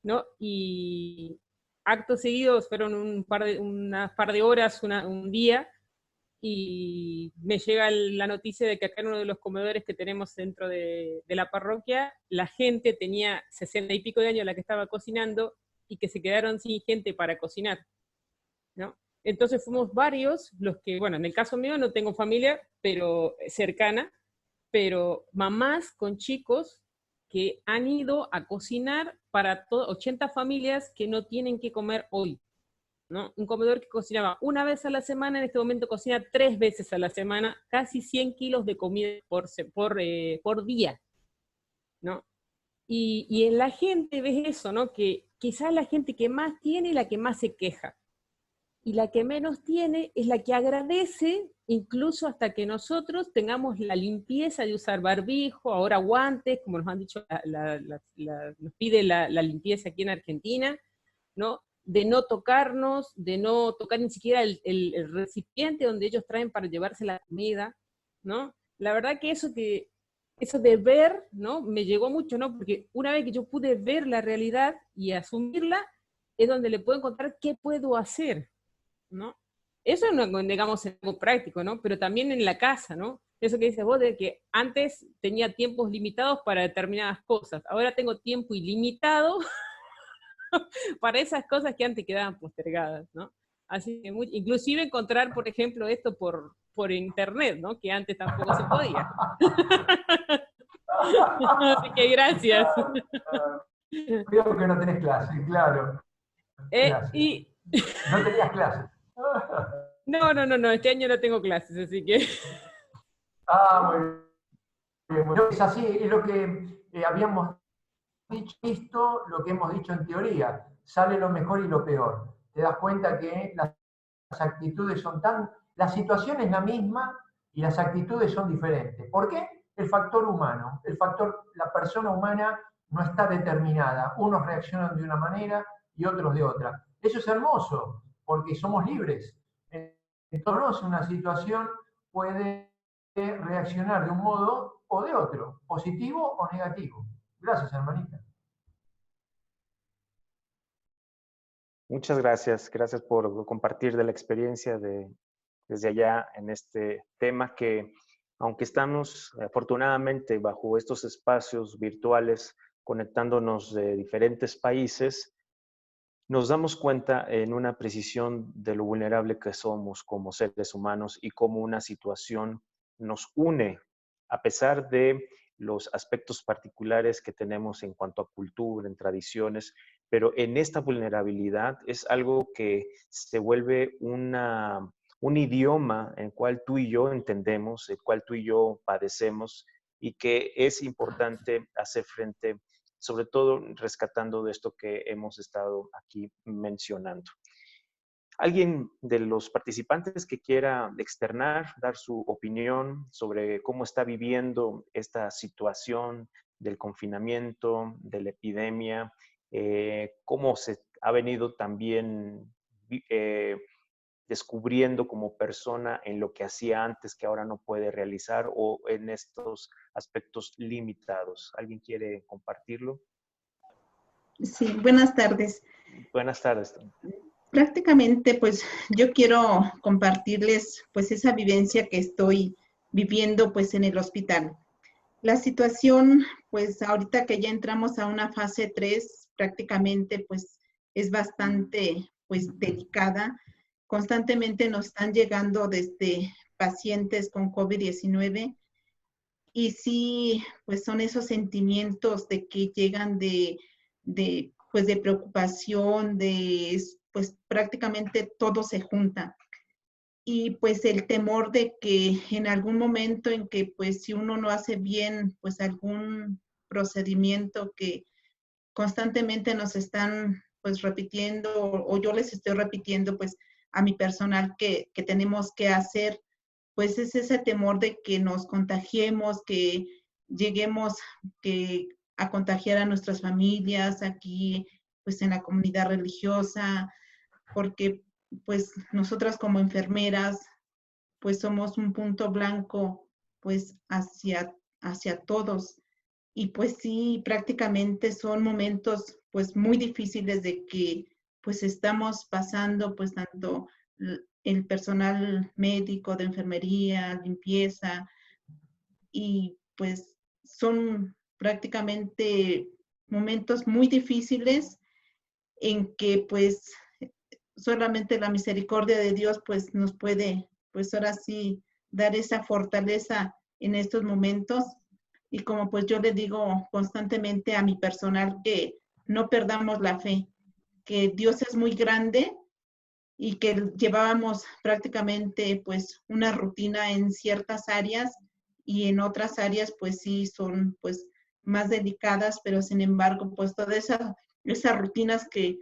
¿No? Y actos seguidos fueron unas par de horas, un día, y me llega la noticia de que acá en uno de los comedores que tenemos dentro de la parroquia, la gente tenía 60 y pico de años la que estaba cocinando y que se quedaron sin gente para cocinar, ¿no? Entonces fuimos varios los que, bueno, en el caso mío no tengo familia, pero cercana, pero mamás con chicos que han ido a cocinar para 80 familias que no tienen que comer hoy, ¿no? Un comedor que cocinaba una vez a la semana, en este momento cocina 3 veces a la semana, casi 100 kilos de comida por día, ¿no? Y en la gente ves eso, ¿no? Que quizás la gente que más tiene es la que más se queja. Y la que menos tiene es la que agradece, incluso hasta que nosotros tengamos la limpieza de usar barbijo, ahora guantes, como nos han dicho, nos pide la limpieza aquí en Argentina, ¿no? De no tocarnos, de no tocar ni siquiera el recipiente donde ellos traen para llevarse la comida, ¿no? La verdad que eso de ver, ¿no? Me llegó mucho, ¿no? Porque una vez que yo pude ver la realidad y asumirla, es donde le puedo encontrar qué puedo hacer, ¿no? Eso, digamos, en algo práctico, ¿no? Pero también en la casa, ¿no? Eso que dices vos, de que antes tenía tiempos limitados para determinadas cosas, ahora tengo tiempo ilimitado para esas cosas que antes quedaban postergadas, ¿no? Así que, inclusive encontrar, por ejemplo, esto por internet, ¿no? Que antes tampoco se podía. Así que gracias. Creo que no tenés clase, claro. Y... No tenías clases. No, este año no tengo clases, así que... Muy bien. Bueno, es así, es lo que habíamos dicho, lo que hemos dicho en teoría. Sale lo mejor y lo peor. Te das cuenta que las actitudes son la situación es la misma y las actitudes son diferentes. ¿Por qué? El factor humano, la persona humana no está determinada. Unos reaccionan de una manera y otros de otra. Eso es hermoso, porque somos libres. Entonces, una situación puede reaccionar de un modo o de otro, positivo o negativo. Gracias, hermanita. Muchas gracias. Gracias por compartir de la experiencia desde allá en este tema que, aunque estamos afortunadamente bajo estos espacios virtuales conectándonos de diferentes países, nos damos cuenta en una precisión de lo vulnerable que somos como seres humanos y cómo una situación nos une a pesar de los aspectos particulares que tenemos en cuanto a cultura, en tradiciones, pero en esta vulnerabilidad es algo que se vuelve un idioma en el cual tú y yo entendemos, el cual tú y yo padecemos y que es importante hacer frente, sobre todo rescatando de esto que hemos estado aquí mencionando. ¿Alguien de los participantes que quiera externar, dar su opinión sobre cómo está viviendo esta situación del confinamiento, de la epidemia, cómo se ha venido también descubriendo como persona en lo que hacía antes que ahora no puede realizar o en estos aspectos limitados? ¿Alguien quiere compartirlo? Sí, buenas tardes. Buenas tardes. Prácticamente, pues yo quiero compartirles pues esa vivencia que estoy viviendo pues en el hospital. La situación, pues ahorita que ya entramos a una fase 3, prácticamente pues es bastante pues delicada. Constantemente nos están llegando desde pacientes con COVID-19 y sí, pues son esos sentimientos de que llegan pues de preocupación, pues prácticamente todo se junta. Y pues el temor de que en algún momento en que pues si uno no hace bien pues algún procedimiento que constantemente nos están pues repitiendo o yo les estoy repitiendo pues a mi personal que tenemos que hacer, pues es ese temor de que nos contagiemos, que lleguemos a contagiar a nuestras familias aquí pues en la comunidad religiosa, porque pues nosotras como enfermeras pues somos un punto blanco pues hacia todos. Y pues sí, prácticamente son momentos pues muy difíciles de que pues estamos pasando pues tanto el personal médico de enfermería, limpieza, y pues son prácticamente momentos muy difíciles en que pues solamente la misericordia de Dios pues nos puede pues ahora sí dar esa fortaleza en estos momentos. Y como pues yo le digo constantemente a mi personal que no perdamos la fe, que Dios es muy grande y que llevábamos prácticamente pues una rutina en ciertas áreas y en otras áreas pues sí son pues más delicadas, pero sin embargo pues toda esa esas rutinas que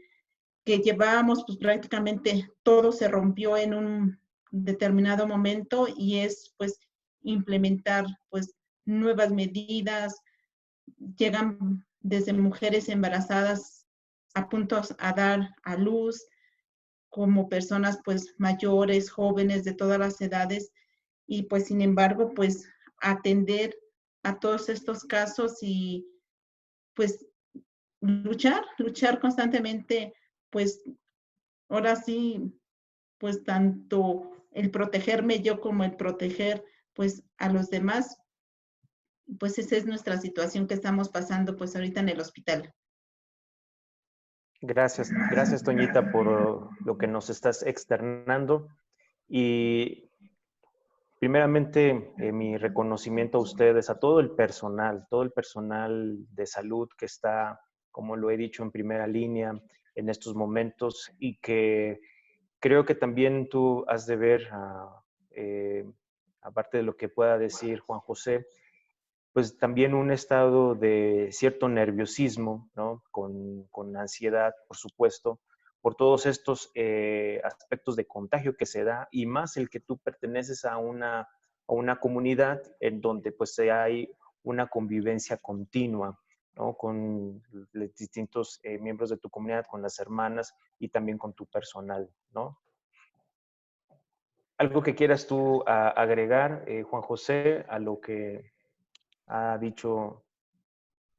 llevábamos, pues prácticamente todo se rompió en un determinado momento y es pues implementar pues nuevas medidas. Llegan desde mujeres embarazadas a puntos a dar a luz, como personas pues mayores, jóvenes de todas las edades, y pues sin embargo pues atender a todos estos casos y pues luchar constantemente, pues ahora sí, pues tanto el protegerme yo como el proteger pues a los demás, pues esa es nuestra situación que estamos pasando pues ahorita en el hospital. Gracias Toñita por lo que nos estás externando y primeramente mi reconocimiento a ustedes, a todo el personal de salud que está, como lo he dicho, en primera línea en estos momentos y que creo que también tú has de ver, aparte de lo que pueda decir Juan José, pues también un estado de cierto nerviosismo, ¿no? Con ansiedad, por supuesto, por todos estos aspectos de contagio que se da y más el que tú perteneces a una comunidad en donde pues hay una convivencia continua, ¿no? Con los distintos miembros de tu comunidad, con las hermanas y también con tu personal, ¿no? ¿Algo que quieras tú agregar, Juan José, a lo que ha dicho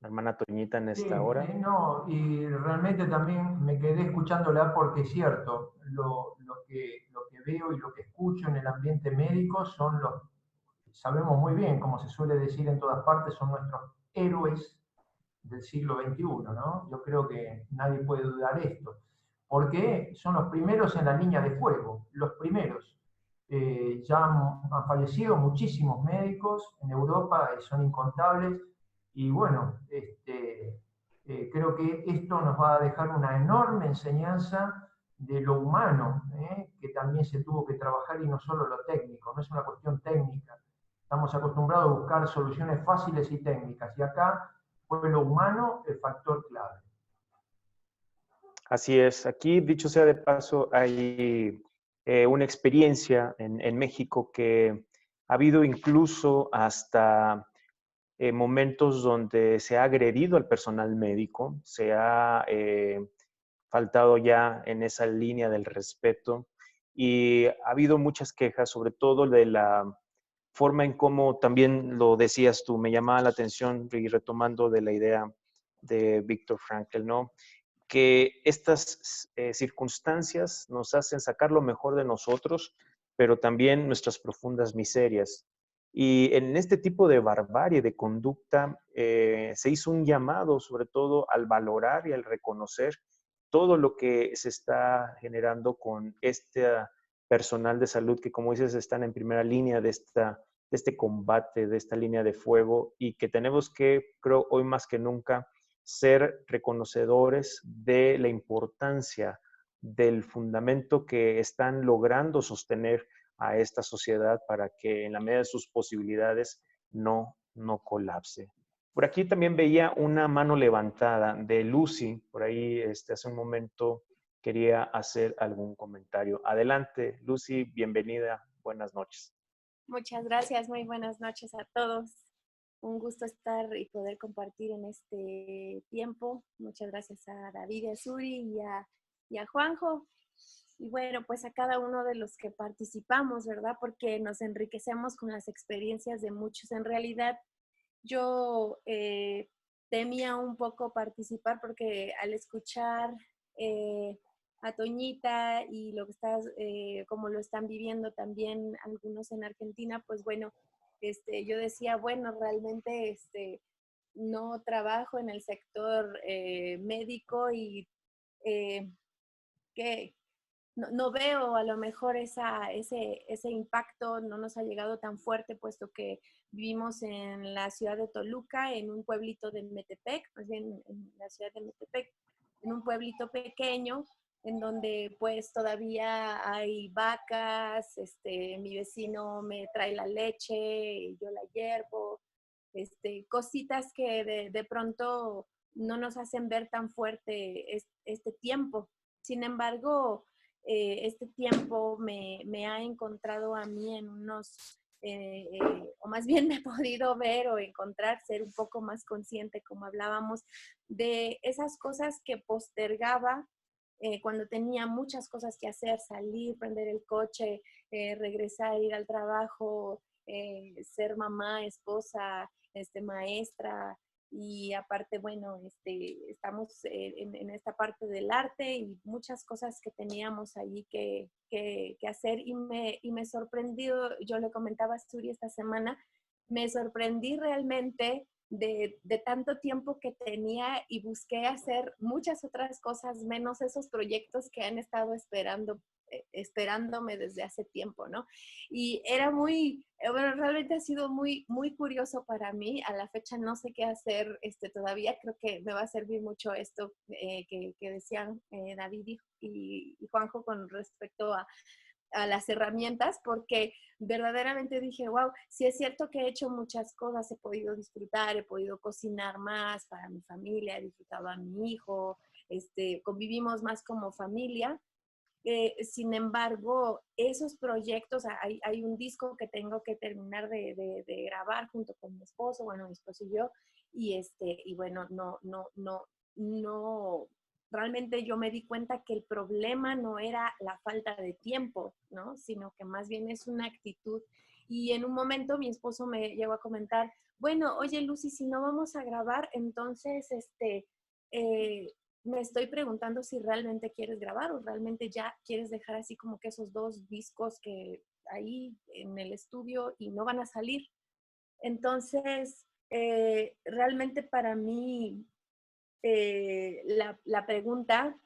la hermana Toñita en Sí, esta hora? no, y realmente también me quedé escuchándola porque es cierto, lo que veo y lo que escucho en el ambiente médico son los, sabemos muy bien, como se suele decir en todas partes, son nuestros héroes del siglo XXI, ¿no? Yo creo que nadie puede dudar esto, porque son los primeros en la línea de fuego, los primeros. Ya han fallecido muchísimos médicos en Europa, son incontables, y bueno, creo que esto nos va a dejar una enorme enseñanza de lo humano, que también se tuvo que trabajar y no solo lo técnico, no es una cuestión técnica. Estamos acostumbrados a buscar soluciones fáciles y técnicas, y acá fue lo humano el factor clave. Así es. Aquí, dicho sea de paso, hay una experiencia en México que ha habido incluso hasta momentos donde se ha agredido al personal médico, se ha faltado ya en esa línea del respeto y ha habido muchas quejas, sobre todo de la forma en cómo también lo decías tú, me llamaba la atención y retomando de la idea de Viktor Frankl, ¿no? Que estas circunstancias nos hacen sacar lo mejor de nosotros, pero también nuestras profundas miserias. Y en este tipo de barbarie, de conducta, se hizo un llamado sobre todo al valorar y al reconocer todo lo que se está generando con este personal de salud que, como dices, están en primera línea de este combate, de esta línea de fuego y que tenemos que, creo, hoy más que nunca, ser reconocedores de la importancia del fundamento que están logrando sostener a esta sociedad para que en la medida de sus posibilidades no colapse. Por aquí también veía una mano levantada de Lucy, por ahí hace un momento quería hacer algún comentario. Adelante, Lucy, bienvenida, buenas noches. Muchas gracias, muy buenas noches a todos. Un gusto estar y poder compartir en este tiempo. Muchas gracias a David, a Suri y a Juanjo. Y bueno, pues a cada uno de los que participamos, ¿verdad? Porque nos enriquecemos con las experiencias de muchos. En realidad, yo temía un poco participar porque al escuchar a Toñita y lo que estás, como lo están viviendo también algunos en Argentina, pues bueno, yo decía, bueno, realmente no trabajo en el sector médico y que no veo a lo mejor ese impacto, no nos ha llegado tan fuerte, puesto que vivimos en la ciudad de Toluca, en un pueblito de Metepec, más bien en la ciudad de Metepec, en un pueblito pequeño, en donde pues todavía hay vacas, mi vecino me trae la leche, yo la hiervo, cositas que de pronto no nos hacen ver tan fuerte este tiempo. Sin embargo, este tiempo me ha encontrado a mí en unos, o más bien me he podido ver o encontrar, ser un poco más consciente, como hablábamos, de esas cosas que postergaba cuando tenía muchas cosas que hacer, salir, prender el coche, regresar, ir al trabajo, ser mamá, esposa, maestra, y aparte, bueno, estamos en esta parte del arte y muchas cosas que teníamos allí que hacer, y me sorprendió, yo le comentaba a Suri esta semana, me sorprendí realmente de tanto tiempo que tenía y busqué hacer muchas otras cosas, menos esos proyectos que han estado esperándome desde hace tiempo, ¿no? Y era muy, bueno, realmente ha sido muy, muy curioso para mí. A la fecha no sé qué hacer todavía. Creo que me va a servir mucho esto que decían David y Juanjo con respecto a las herramientas, porque verdaderamente dije, wow, sí es cierto que he hecho muchas cosas, he podido disfrutar, he podido cocinar más para mi familia, he disfrutado a mi hijo, convivimos más como familia. Sin embargo, esos proyectos, hay un disco que tengo que terminar de grabar junto con mi esposo, bueno, mi esposo y yo, y bueno, no, realmente yo me di cuenta que el problema no era la falta de tiempo, ¿no? Sino que más bien es una actitud. Y en un momento mi esposo me llegó a comentar, bueno, oye Lucy, si no vamos a grabar, entonces, me estoy preguntando si realmente quieres grabar o realmente ya quieres dejar así como que esos 2 discos que ahí en el estudio y no van a salir. Entonces, realmente para mí la pregunta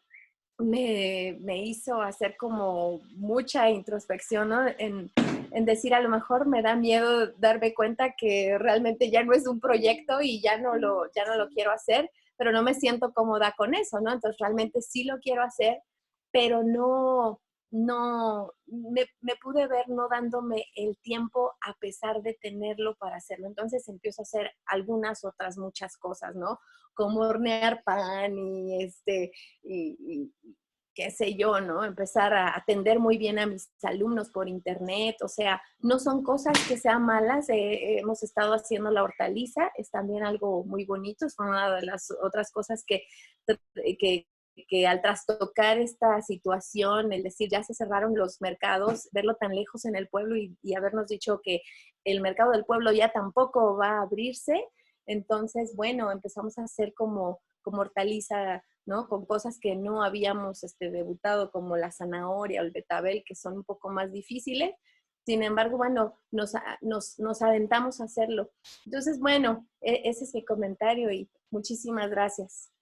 me hizo hacer como mucha introspección, ¿no? En decir, a lo mejor me da miedo darme cuenta que realmente ya no es un proyecto y ya no lo quiero hacer, pero no me siento cómoda con eso, ¿no? Entonces realmente sí lo quiero hacer, pero no me pude ver no dándome el tiempo a pesar de tenerlo para hacerlo. Entonces empiezo a hacer algunas otras muchas cosas, ¿no? Como hornear pan y qué sé yo, ¿no? Empezar a atender muy bien a mis alumnos por internet, o sea, no son cosas que sean malas, hemos estado haciendo la hortaliza, es también algo muy bonito, es una de las otras cosas que al trastocar esta situación, el decir, ya se cerraron los mercados, verlo tan lejos en el pueblo y habernos dicho que el mercado del pueblo ya tampoco va a abrirse, entonces, bueno, empezamos a hacer como hortaliza, ¿no? Con cosas que no habíamos debutado, como la zanahoria o el betabel, que son un poco más difíciles. Sin embargo, bueno, nos aventamos a hacerlo. Entonces, bueno, ese es mi comentario y muchísimas gracias.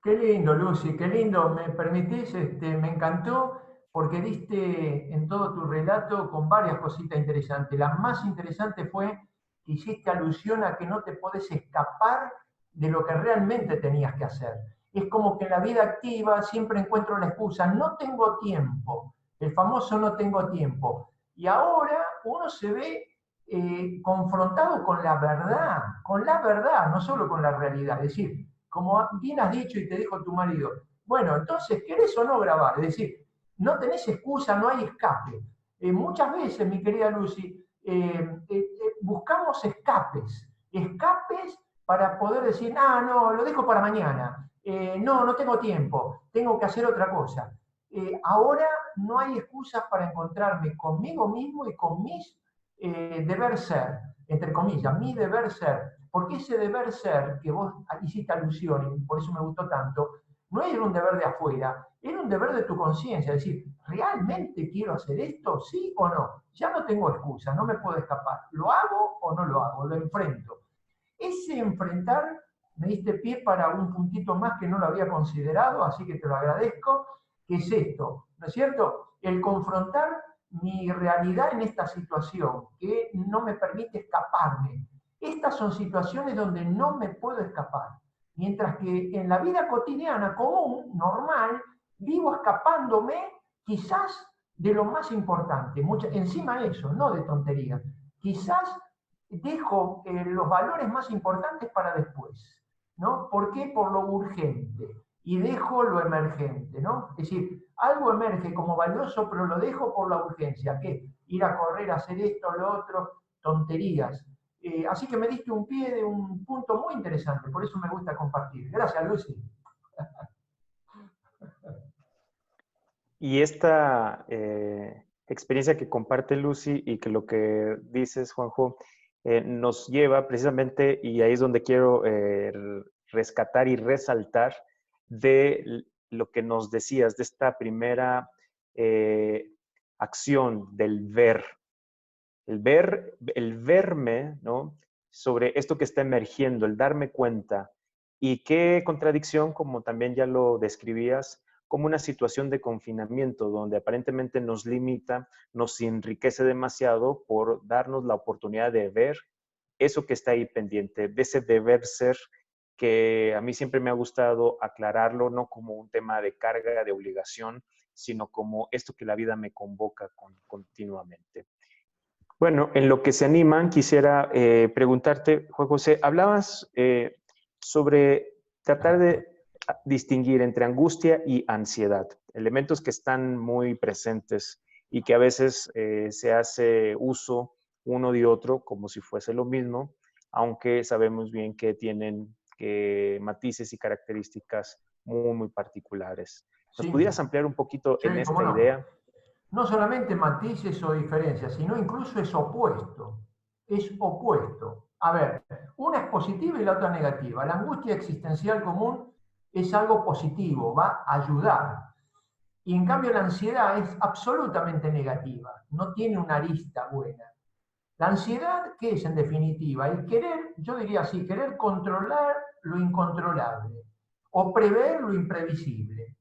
Qué lindo, Lucy, qué lindo. ¿Me permitís? Me encantó porque diste en todo tu relato con varias cositas interesantes. La más interesante fue que hiciste alusión a que no te podés escapar de lo que realmente tenías que hacer. Es como que en la vida activa siempre encuentro la excusa, no tengo tiempo, el famoso no tengo tiempo. Y ahora uno se ve confrontado con la verdad, no solo con la realidad. Es decir, como bien has dicho y te dijo tu marido, bueno, entonces, ¿querés o no grabar? Es decir, no tenés excusa, no hay escape. Muchas veces, mi querida Lucy, buscamos escapes para poder decir, no, lo dejo para mañana, no tengo tiempo, tengo que hacer otra cosa. Ahora no hay excusas para encontrarme conmigo mismo y con mis deber ser, entre comillas, mi deber ser, porque ese deber ser que vos hiciste alusión, y por eso me gustó tanto, no era un deber de afuera, era un deber de tu conciencia, es decir, ¿realmente quiero hacer esto? ¿Sí o no? Ya no tengo excusa, no me puedo escapar. ¿Lo hago o no lo hago? Lo enfrento. Ese enfrentar me diste pie para un puntito más que no lo había considerado, así que te lo agradezco, que es esto, ¿no es cierto? El confrontar mi realidad en esta situación, que no me permite escaparme. Estas son situaciones donde no me puedo escapar. Mientras que en la vida cotidiana, común, normal, vivo escapándome quizás de lo más importante. Encima eso, no de tonterías. Quizás dejo los valores más importantes para después. ¿no? ¿Por qué? Por lo urgente. Y dejo lo emergente, ¿no? Es decir, algo emerge como valioso, pero lo dejo por la urgencia. ¿Qué? Ir a correr, hacer esto, lo otro, tonterías. Así que me diste un pie de un punto muy interesante, por eso me gusta compartir. Gracias, Lucy. Y esta experiencia que comparte Lucy y que lo que dices, Juanjo, nos lleva precisamente, y ahí es donde quiero rescatar y resaltar de lo que nos decías, de esta primera acción del ver. El verme, ¿no? Sobre esto que está emergiendo, el darme cuenta. Y qué contradicción, como también ya lo describías, como una situación de confinamiento donde aparentemente nos limita, nos enriquece demasiado por darnos la oportunidad de ver eso que está ahí pendiente, de ese deber ser que a mí siempre me ha gustado aclararlo, no como un tema de carga, de obligación, sino como esto que la vida me convoca continuamente. Bueno, en lo que se animan, quisiera preguntarte, Juan José, hablabas sobre tratar de distinguir entre angustia y ansiedad, elementos que están muy presentes y que a veces se hace uso uno de otro como si fuese lo mismo, aunque sabemos bien que tienen matices y características muy, muy particulares. ¿Nos Sí, pudieras ampliar un poquito sí, en cómo esta no. idea? No solamente matices o diferencias, sino incluso es opuesto. Es opuesto. A ver, una es positiva y la otra negativa. La angustia existencial común es algo positivo, va a ayudar. Y en cambio la ansiedad es absolutamente negativa, no tiene una arista buena. La ansiedad, ¿qué es en definitiva? El querer, yo diría así, querer controlar lo incontrolable o prever lo imprevisible.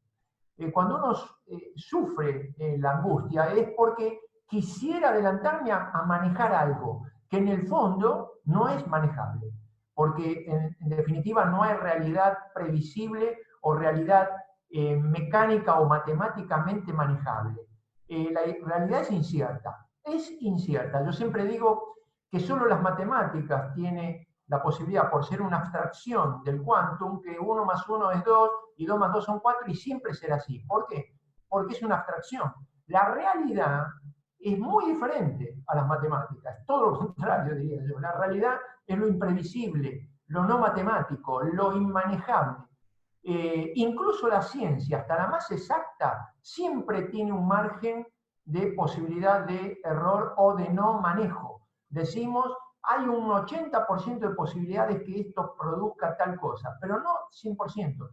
Cuando uno sufre la angustia es porque quisiera adelantarme a manejar algo que en el fondo no es manejable, porque en definitiva no hay realidad previsible o realidad mecánica o matemáticamente manejable. La realidad es incierta. Es incierta. Yo siempre digo que solo las matemáticas tienen la posibilidad, por ser una abstracción del quantum, que 1 más 1 es 2 y 2 más 2 son 4 y siempre será así. ¿Por qué? Porque es una abstracción. La realidad es muy diferente a las matemáticas, todo lo contrario, diría yo. La realidad es lo imprevisible, lo no matemático, lo inmanejable. Incluso la ciencia, hasta la más exacta, siempre tiene un margen de posibilidad de error o de no manejo. Decimos, hay un 80% de posibilidades que esto produzca tal cosa, pero no 100%.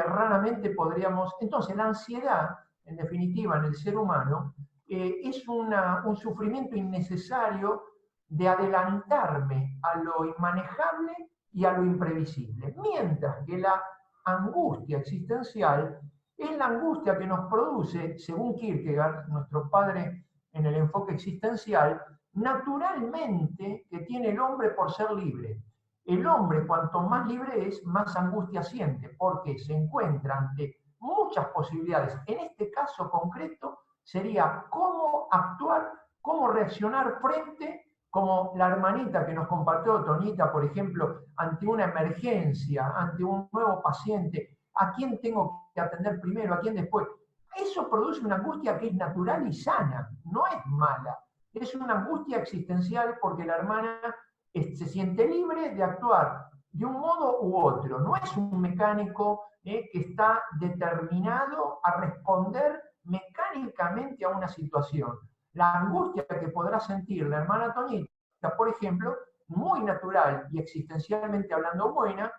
Raramente podríamos... Entonces, la ansiedad, en definitiva, en el ser humano, es un sufrimiento innecesario de adelantarme a lo inmanejable y a lo imprevisible. Mientras que la angustia existencial es la angustia que nos produce, según Kierkegaard, nuestro padre en el enfoque existencial, naturalmente que tiene el hombre por ser libre. El hombre, cuanto más libre es, más angustia siente, porque se encuentra ante muchas posibilidades. En este caso concreto sería cómo actuar, cómo reaccionar frente, como la hermanita que nos compartió Tonita, por ejemplo, ante una emergencia, ante un nuevo paciente, a quién tengo que atender primero, a quién después. Eso produce una angustia que es natural y sana, no es mala. Es una angustia existencial porque la hermana se siente libre de actuar de un modo u otro. No es un mecánico que está determinado a responder mecánicamente a una situación. La angustia que podrá sentir la hermana Tonita, por ejemplo, muy natural y existencialmente hablando buena,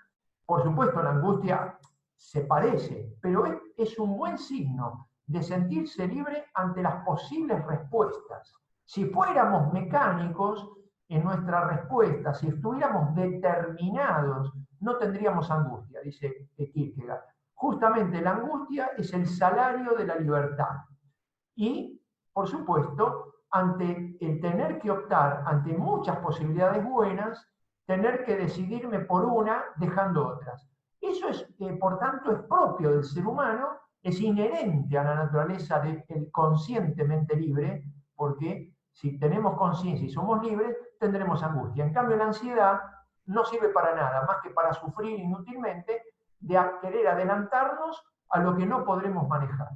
por supuesto la angustia se parece, pero es un buen signo de sentirse libre ante las posibles respuestas. Si fuéramos mecánicos en nuestra respuesta, si estuviéramos determinados, no tendríamos angustia, dice Kierkegaard. Justamente la angustia es el salario de la libertad. Y, por supuesto, ante el tener que optar ante muchas posibilidades buenas, tener que decidirme por una dejando otras. Eso es, por tanto, es propio del ser humano, es inherente a la naturaleza del conscientemente libre, porque si tenemos conciencia y somos libres, tendremos angustia. En cambio, la ansiedad no sirve para nada, más que para sufrir inútilmente, de querer adelantarnos a lo que no podremos manejar.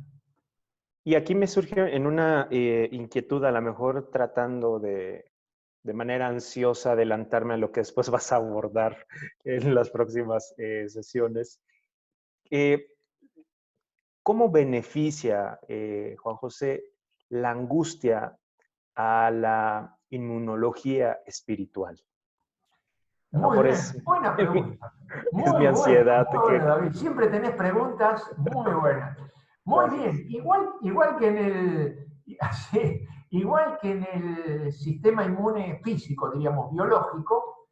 Y aquí me surge en una inquietud, a lo mejor tratando de manera ansiosa adelantarme a lo que después vas a abordar en las próximas sesiones. ¿Cómo beneficia, Juan José, la angustia a la inmunología espiritual? Muy bien, buena pregunta. Es mi ansiedad. Muy buena, David. Siempre tenés preguntas muy buenas. Muy Gracias. bien, igual que en el sistema inmune físico, diríamos, biológico,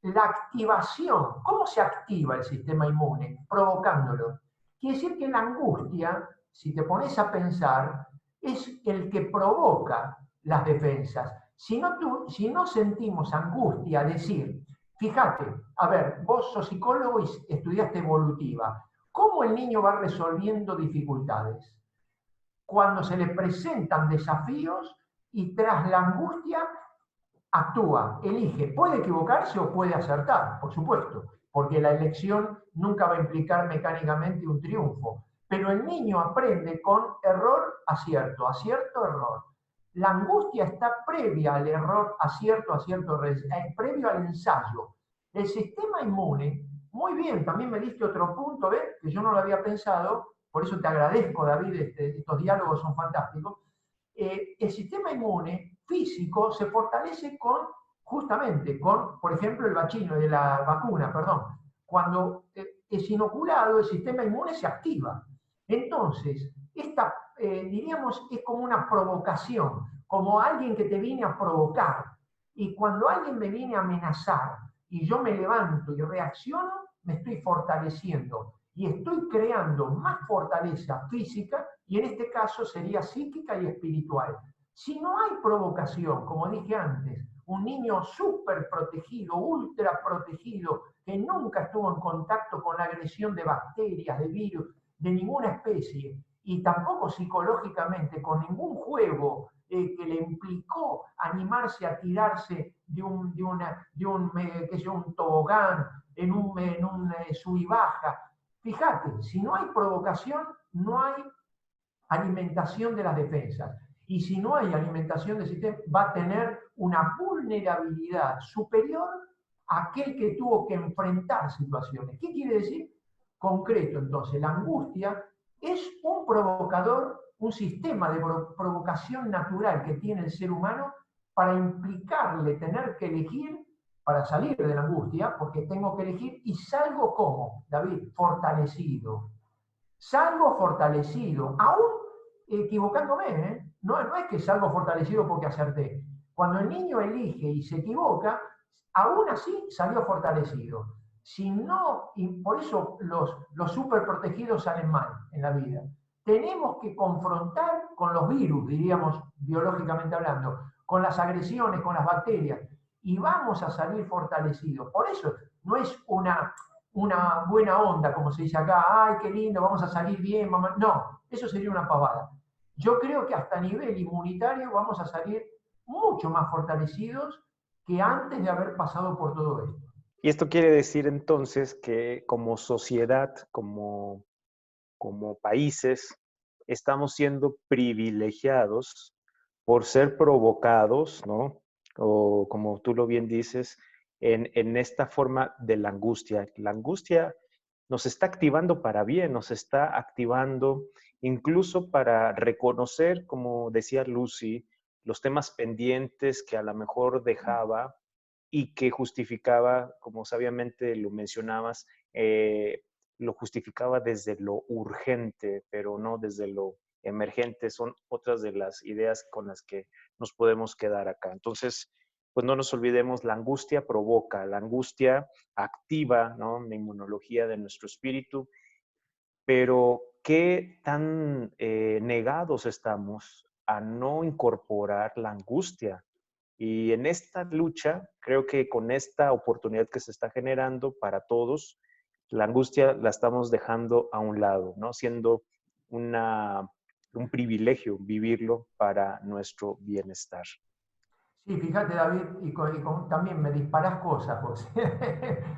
la activación, ¿cómo se activa el sistema inmune? Provocándolo. Quiere decir que la angustia, si te pones a pensar, es el que provoca las defensas. Si no sentimos angustia, decir, fíjate, a ver, vos sos psicólogo y estudiaste evolutiva, ¿cómo el niño va resolviendo dificultades? Cuando se le presentan desafíos y tras la angustia actúa, elige, puede equivocarse o puede acertar, por supuesto, porque la elección nunca va a implicar mecánicamente un triunfo, pero el niño aprende con error, acierto, acierto, error. La angustia está previa al error, acierto, acierto, previo al ensayo. El sistema inmune, muy bien, también me diste otro punto, ¿ves? Que yo no lo había pensado, por eso te agradezco, David, estos diálogos son fantásticos. El sistema inmune físico se fortalece justamente con, por ejemplo, el vacino de la vacuna, perdón. Cuando es inoculado, el sistema inmune se activa. Entonces, diríamos, es como una provocación, como alguien que te viene a provocar. Y cuando alguien me viene a amenazar y yo me levanto y reacciono, me estoy fortaleciendo y estoy creando más fortaleza física y en este caso sería psíquica y espiritual. Si no hay provocación, como dije antes, un niño súper protegido, ultra protegido, que nunca estuvo en contacto con la agresión de bacterias, de virus, de ninguna especie, y tampoco psicológicamente con ningún juego que le implicó animarse a tirarse de un tobogán, en un sub y baja. Fíjate, si no hay provocación, no hay alimentación de las defensas. Y si no hay alimentación del sistema, va a tener una vulnerabilidad superior a aquel que tuvo que enfrentar situaciones. ¿Qué quiere decir? Concreto, entonces, la angustia es un provocador, un sistema de provocación natural que tiene el ser humano para implicarle tener que elegir para salir de la angustia, porque tengo que elegir y salgo como, David, fortalecido. Salgo fortalecido, aún equivocándome, ¿eh? No es que salgo fortalecido porque acerté. Cuando el niño elige y se equivoca, aún así salió fortalecido. Si no, y por eso los super protegidos salen mal en la vida. Tenemos que confrontar con los virus, diríamos biológicamente hablando, con las agresiones, con las bacterias, y vamos a salir fortalecidos. Por eso no es una buena onda, como se dice acá, ay, qué lindo, vamos a salir bien, mamá. No, eso sería una pavada. Yo creo que hasta a nivel inmunitario vamos a salir mucho más fortalecidos que antes de haber pasado por todo esto. Y esto quiere decir entonces que como sociedad, como países, estamos siendo privilegiados por ser provocados, ¿no? O como tú lo bien dices, en esta forma de la angustia. La angustia nos está activando para bien, nos está activando incluso para reconocer, como decía Lucy, los temas pendientes que a lo mejor dejaba y que justificaba, como sabiamente lo mencionabas, lo justificaba desde lo urgente, pero no desde lo emergente. Son otras de las ideas con las que nos podemos quedar acá. Entonces, pues no nos olvidemos, la angustia provoca, la angustia activa, ¿no?, la inmunología de nuestro espíritu, pero qué tan negados estamos a no incorporar la angustia. Y en esta lucha, creo que con esta oportunidad que se está generando para todos, la angustia la estamos dejando a un lado, ¿no? Siendo un privilegio vivirlo para nuestro bienestar. Sí, fíjate, David, también me disparás cosas, vos.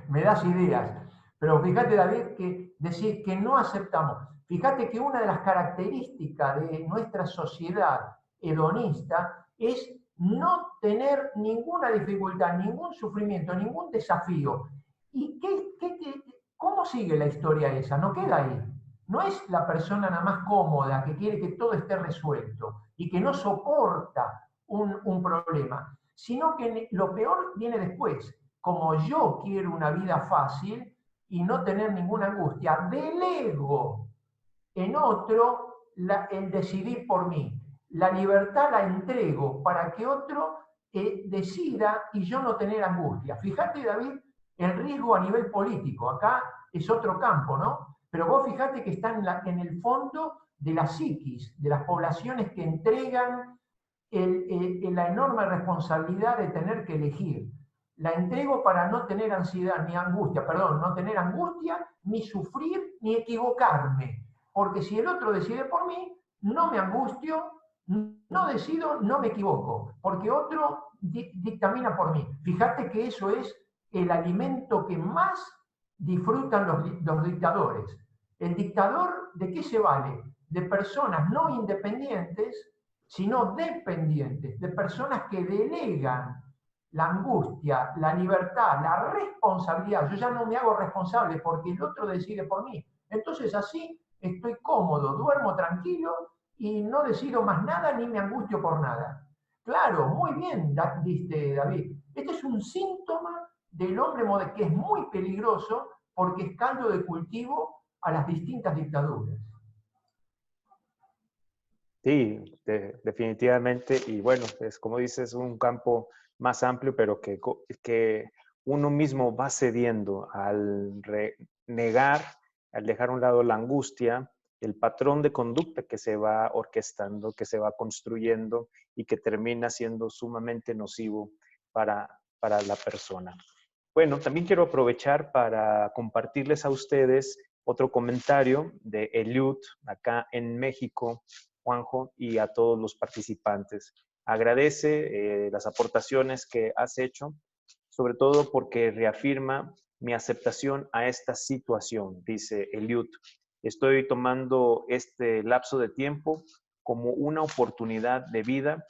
Me das ideas. Pero fíjate, David, que decir que no aceptamos. Fíjate que una de las características de nuestra sociedad hedonista es no tener ninguna dificultad, ningún sufrimiento, ningún desafío. ¿Y cómo sigue la historia esa? No queda ahí. No es la persona nada más cómoda que quiere que todo esté resuelto y que no soporta un problema, sino que lo peor viene después. Como yo quiero una vida fácil y no tener ninguna angustia, delego en otro el decidir por mí. La libertad la entrego para que otro decida y yo no tener angustia. Fíjate, David, el riesgo a nivel político. Acá es otro campo, ¿no? Pero vos fíjate que está en el fondo de la psiquis, de las poblaciones que entregan la enorme responsabilidad de tener que elegir. La entrego para no tener ansiedad ni angustia, perdón, no tener angustia, ni sufrir, ni equivocarme. Porque si el otro decide por mí, no me angustio, no decido, no me equivoco, porque otro dictamina por mí. Fíjate que eso es el alimento que más disfrutan los dictadores. El dictador, ¿de qué se vale? De personas no independientes, sino dependientes, de personas que delegan la angustia, la libertad, la responsabilidad. Yo ya no me hago responsable porque el otro decide por mí. Entonces así estoy cómodo, duermo tranquilo y no decido más nada ni me angustio por nada. Claro, muy bien, diste David. Este es un síntoma del hombre moderno que es muy peligroso porque es caldo de cultivo a las distintas dictaduras. Sí, definitivamente. Y bueno, es como dices, un campo más amplio, pero que uno mismo va cediendo al negar, al dejar a un lado la angustia, el patrón de conducta que se va orquestando, que se va construyendo y que termina siendo sumamente nocivo para la persona. Bueno, también quiero aprovechar para compartirles a ustedes otro comentario de Eliud, acá en México, Juanjo, y a todos los participantes. Agradece las aportaciones que has hecho, sobre todo porque reafirma mi aceptación a esta situación, dice Eliud. Estoy tomando este lapso de tiempo como una oportunidad de vida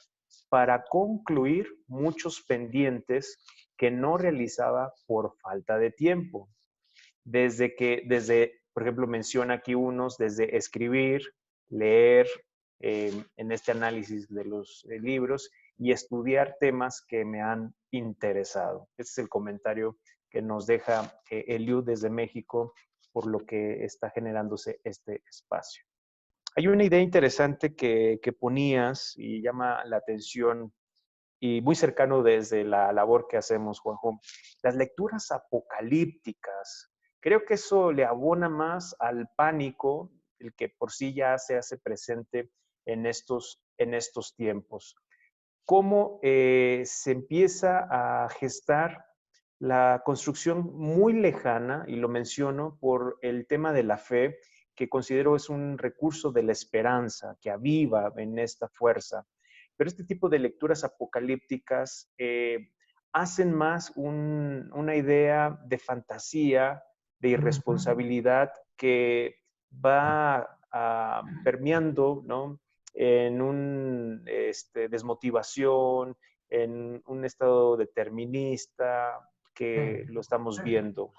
para concluir muchos pendientes que no realizaba por falta de tiempo. Por ejemplo, menciona aquí unos, desde escribir, leer, en este análisis de los libros y estudiar temas que me han interesado. Este es el comentario que nos deja Eliud desde México por lo que está generándose este espacio. Hay una idea interesante que ponías y llama la atención y muy cercano desde la labor que hacemos, Juanjo, las lecturas apocalípticas. Creo que eso le abona más al pánico, el que por sí ya se hace presente en estos tiempos. Cómo se empieza a gestar la construcción muy lejana, y lo menciono por el tema de la fe, que considero es un recurso de la esperanza, que aviva en esta fuerza. Pero este tipo de lecturas apocalípticas hacen más una idea de fantasía, de irresponsabilidad que va permeando, ¿no?, en una desmotivación, en un estado determinista que lo estamos viendo.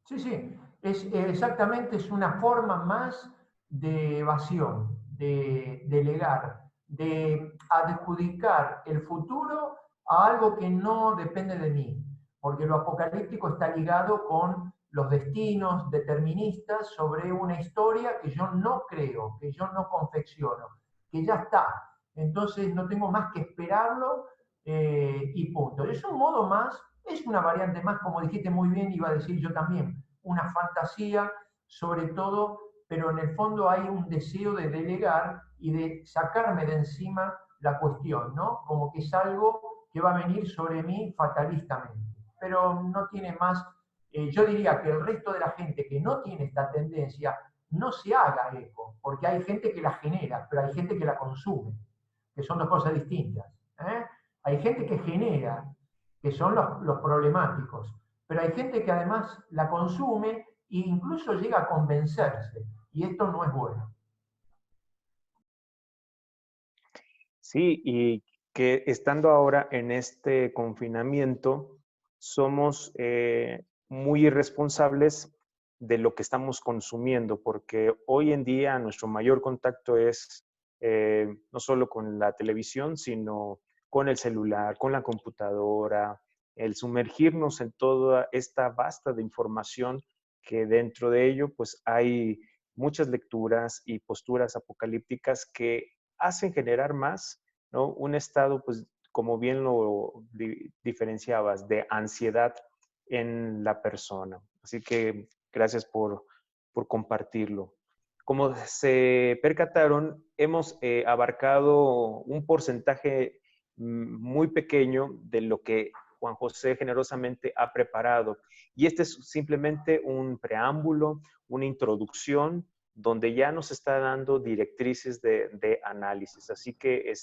Sí. Exactamente, es una forma más de evasión, de delegar, de adjudicar el futuro a algo que no depende de mí, porque lo apocalíptico está ligado con los destinos deterministas sobre una historia que yo no creo, que yo no confecciono, que ya está. Entonces no tengo más que esperarlo y punto. Es un modo más, es una variante más, como dijiste muy bien, iba a decir yo también, una fantasía sobre todo, pero en el fondo hay un deseo de delegar y de sacarme de encima la cuestión, ¿no? Como que es algo que va a venir sobre mí fatalistamente. Pero no tiene más, yo diría que el resto de la gente que no tiene esta tendencia no se haga eco, porque hay gente que la genera, pero hay gente que la consume, que son dos cosas distintas. Hay gente que genera, que son los problemáticos, pero hay gente que además la consume e incluso llega a convencerse, y esto no es bueno. Sí, y que estando ahora en este confinamiento, somos muy irresponsables de lo que estamos consumiendo, porque hoy en día nuestro mayor contacto es no solo con la televisión, sino con el celular, con la computadora, el sumergirnos en toda esta vasta de información que dentro de ello pues hay muchas lecturas y posturas apocalípticas que hacen generar más, ¿no? Un estado, pues, como bien lo diferenciabas, de ansiedad en la persona. Así que gracias por compartirlo. Como se percataron, hemos abarcado un porcentaje muy pequeño de lo que Juan José generosamente ha preparado. Y este es simplemente un preámbulo, una introducción donde ya nos está dando directrices de análisis. Así que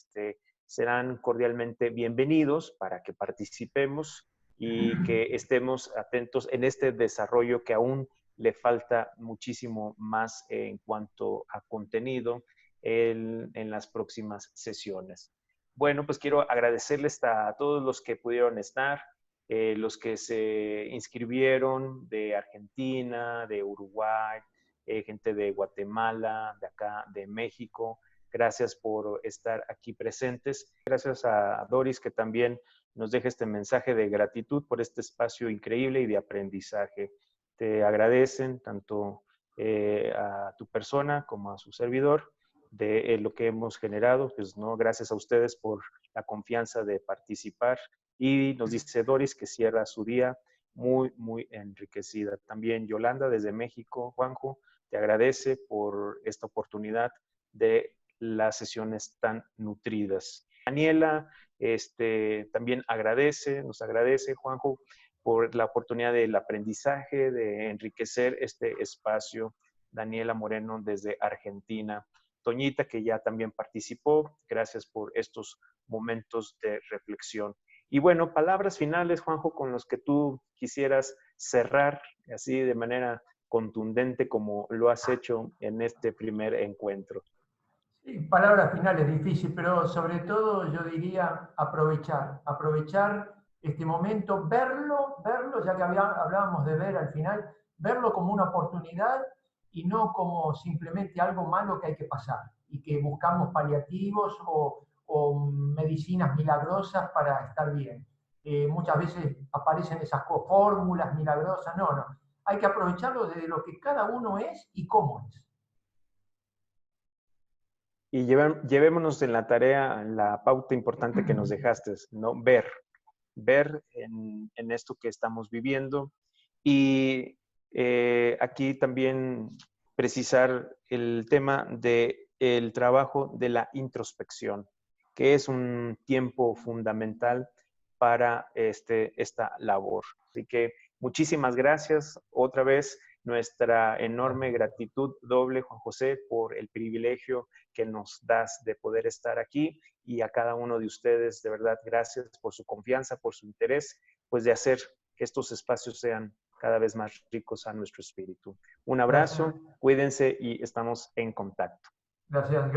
serán cordialmente bienvenidos para que participemos y que estemos atentos en este desarrollo que aún le falta muchísimo más en cuanto a contenido en las próximas sesiones. Bueno, pues quiero agradecerles a todos los que pudieron estar, los que se inscribieron de Argentina, de Uruguay, gente de Guatemala, de acá, de México. Gracias por estar aquí presentes. Gracias a Doris, que también nos deja este mensaje de gratitud por este espacio increíble y de aprendizaje. Te agradecen tanto a tu persona como a su servidor de lo que hemos generado. Pues no, gracias a ustedes por la confianza de participar. Y nos dice Doris que cierra su día muy, muy enriquecida. También Yolanda desde México, Juanjo, te agradece por esta oportunidad de las sesiones tan nutridas. Daniela también nos agradece, Juanjo, por la oportunidad del aprendizaje, de enriquecer este espacio. Daniela Moreno desde Argentina. Toñita, que ya también participó, gracias por estos momentos de reflexión. Y bueno, palabras finales, Juanjo, con los que tú quisieras cerrar así de manera contundente como lo has hecho en este primer encuentro. Sí, palabras finales difícil, pero sobre todo yo diría aprovechar este momento, verlo, ya que hablábamos de ver al final, verlo como una oportunidad y no como simplemente algo malo que hay que pasar y que buscamos paliativos o medicinas milagrosas para estar bien. Muchas veces aparecen esas fórmulas milagrosas, no, hay que aprovecharlo de lo que cada uno es y cómo es. Y llevémonos en la tarea la pauta importante que nos dejaste, ¿no? Ver en esto que estamos viviendo. Y aquí también precisar el tema del trabajo de la introspección, que es un tiempo fundamental para esta labor. Así que muchísimas gracias otra vez. Nuestra enorme gratitud doble, Juan José, por el privilegio que nos das de poder estar aquí, y a cada uno de ustedes, de verdad, gracias por su confianza, por su interés, pues de hacer que estos espacios sean cada vez más ricos a nuestro espíritu. Un abrazo, cuídense y estamos en contacto. Gracias.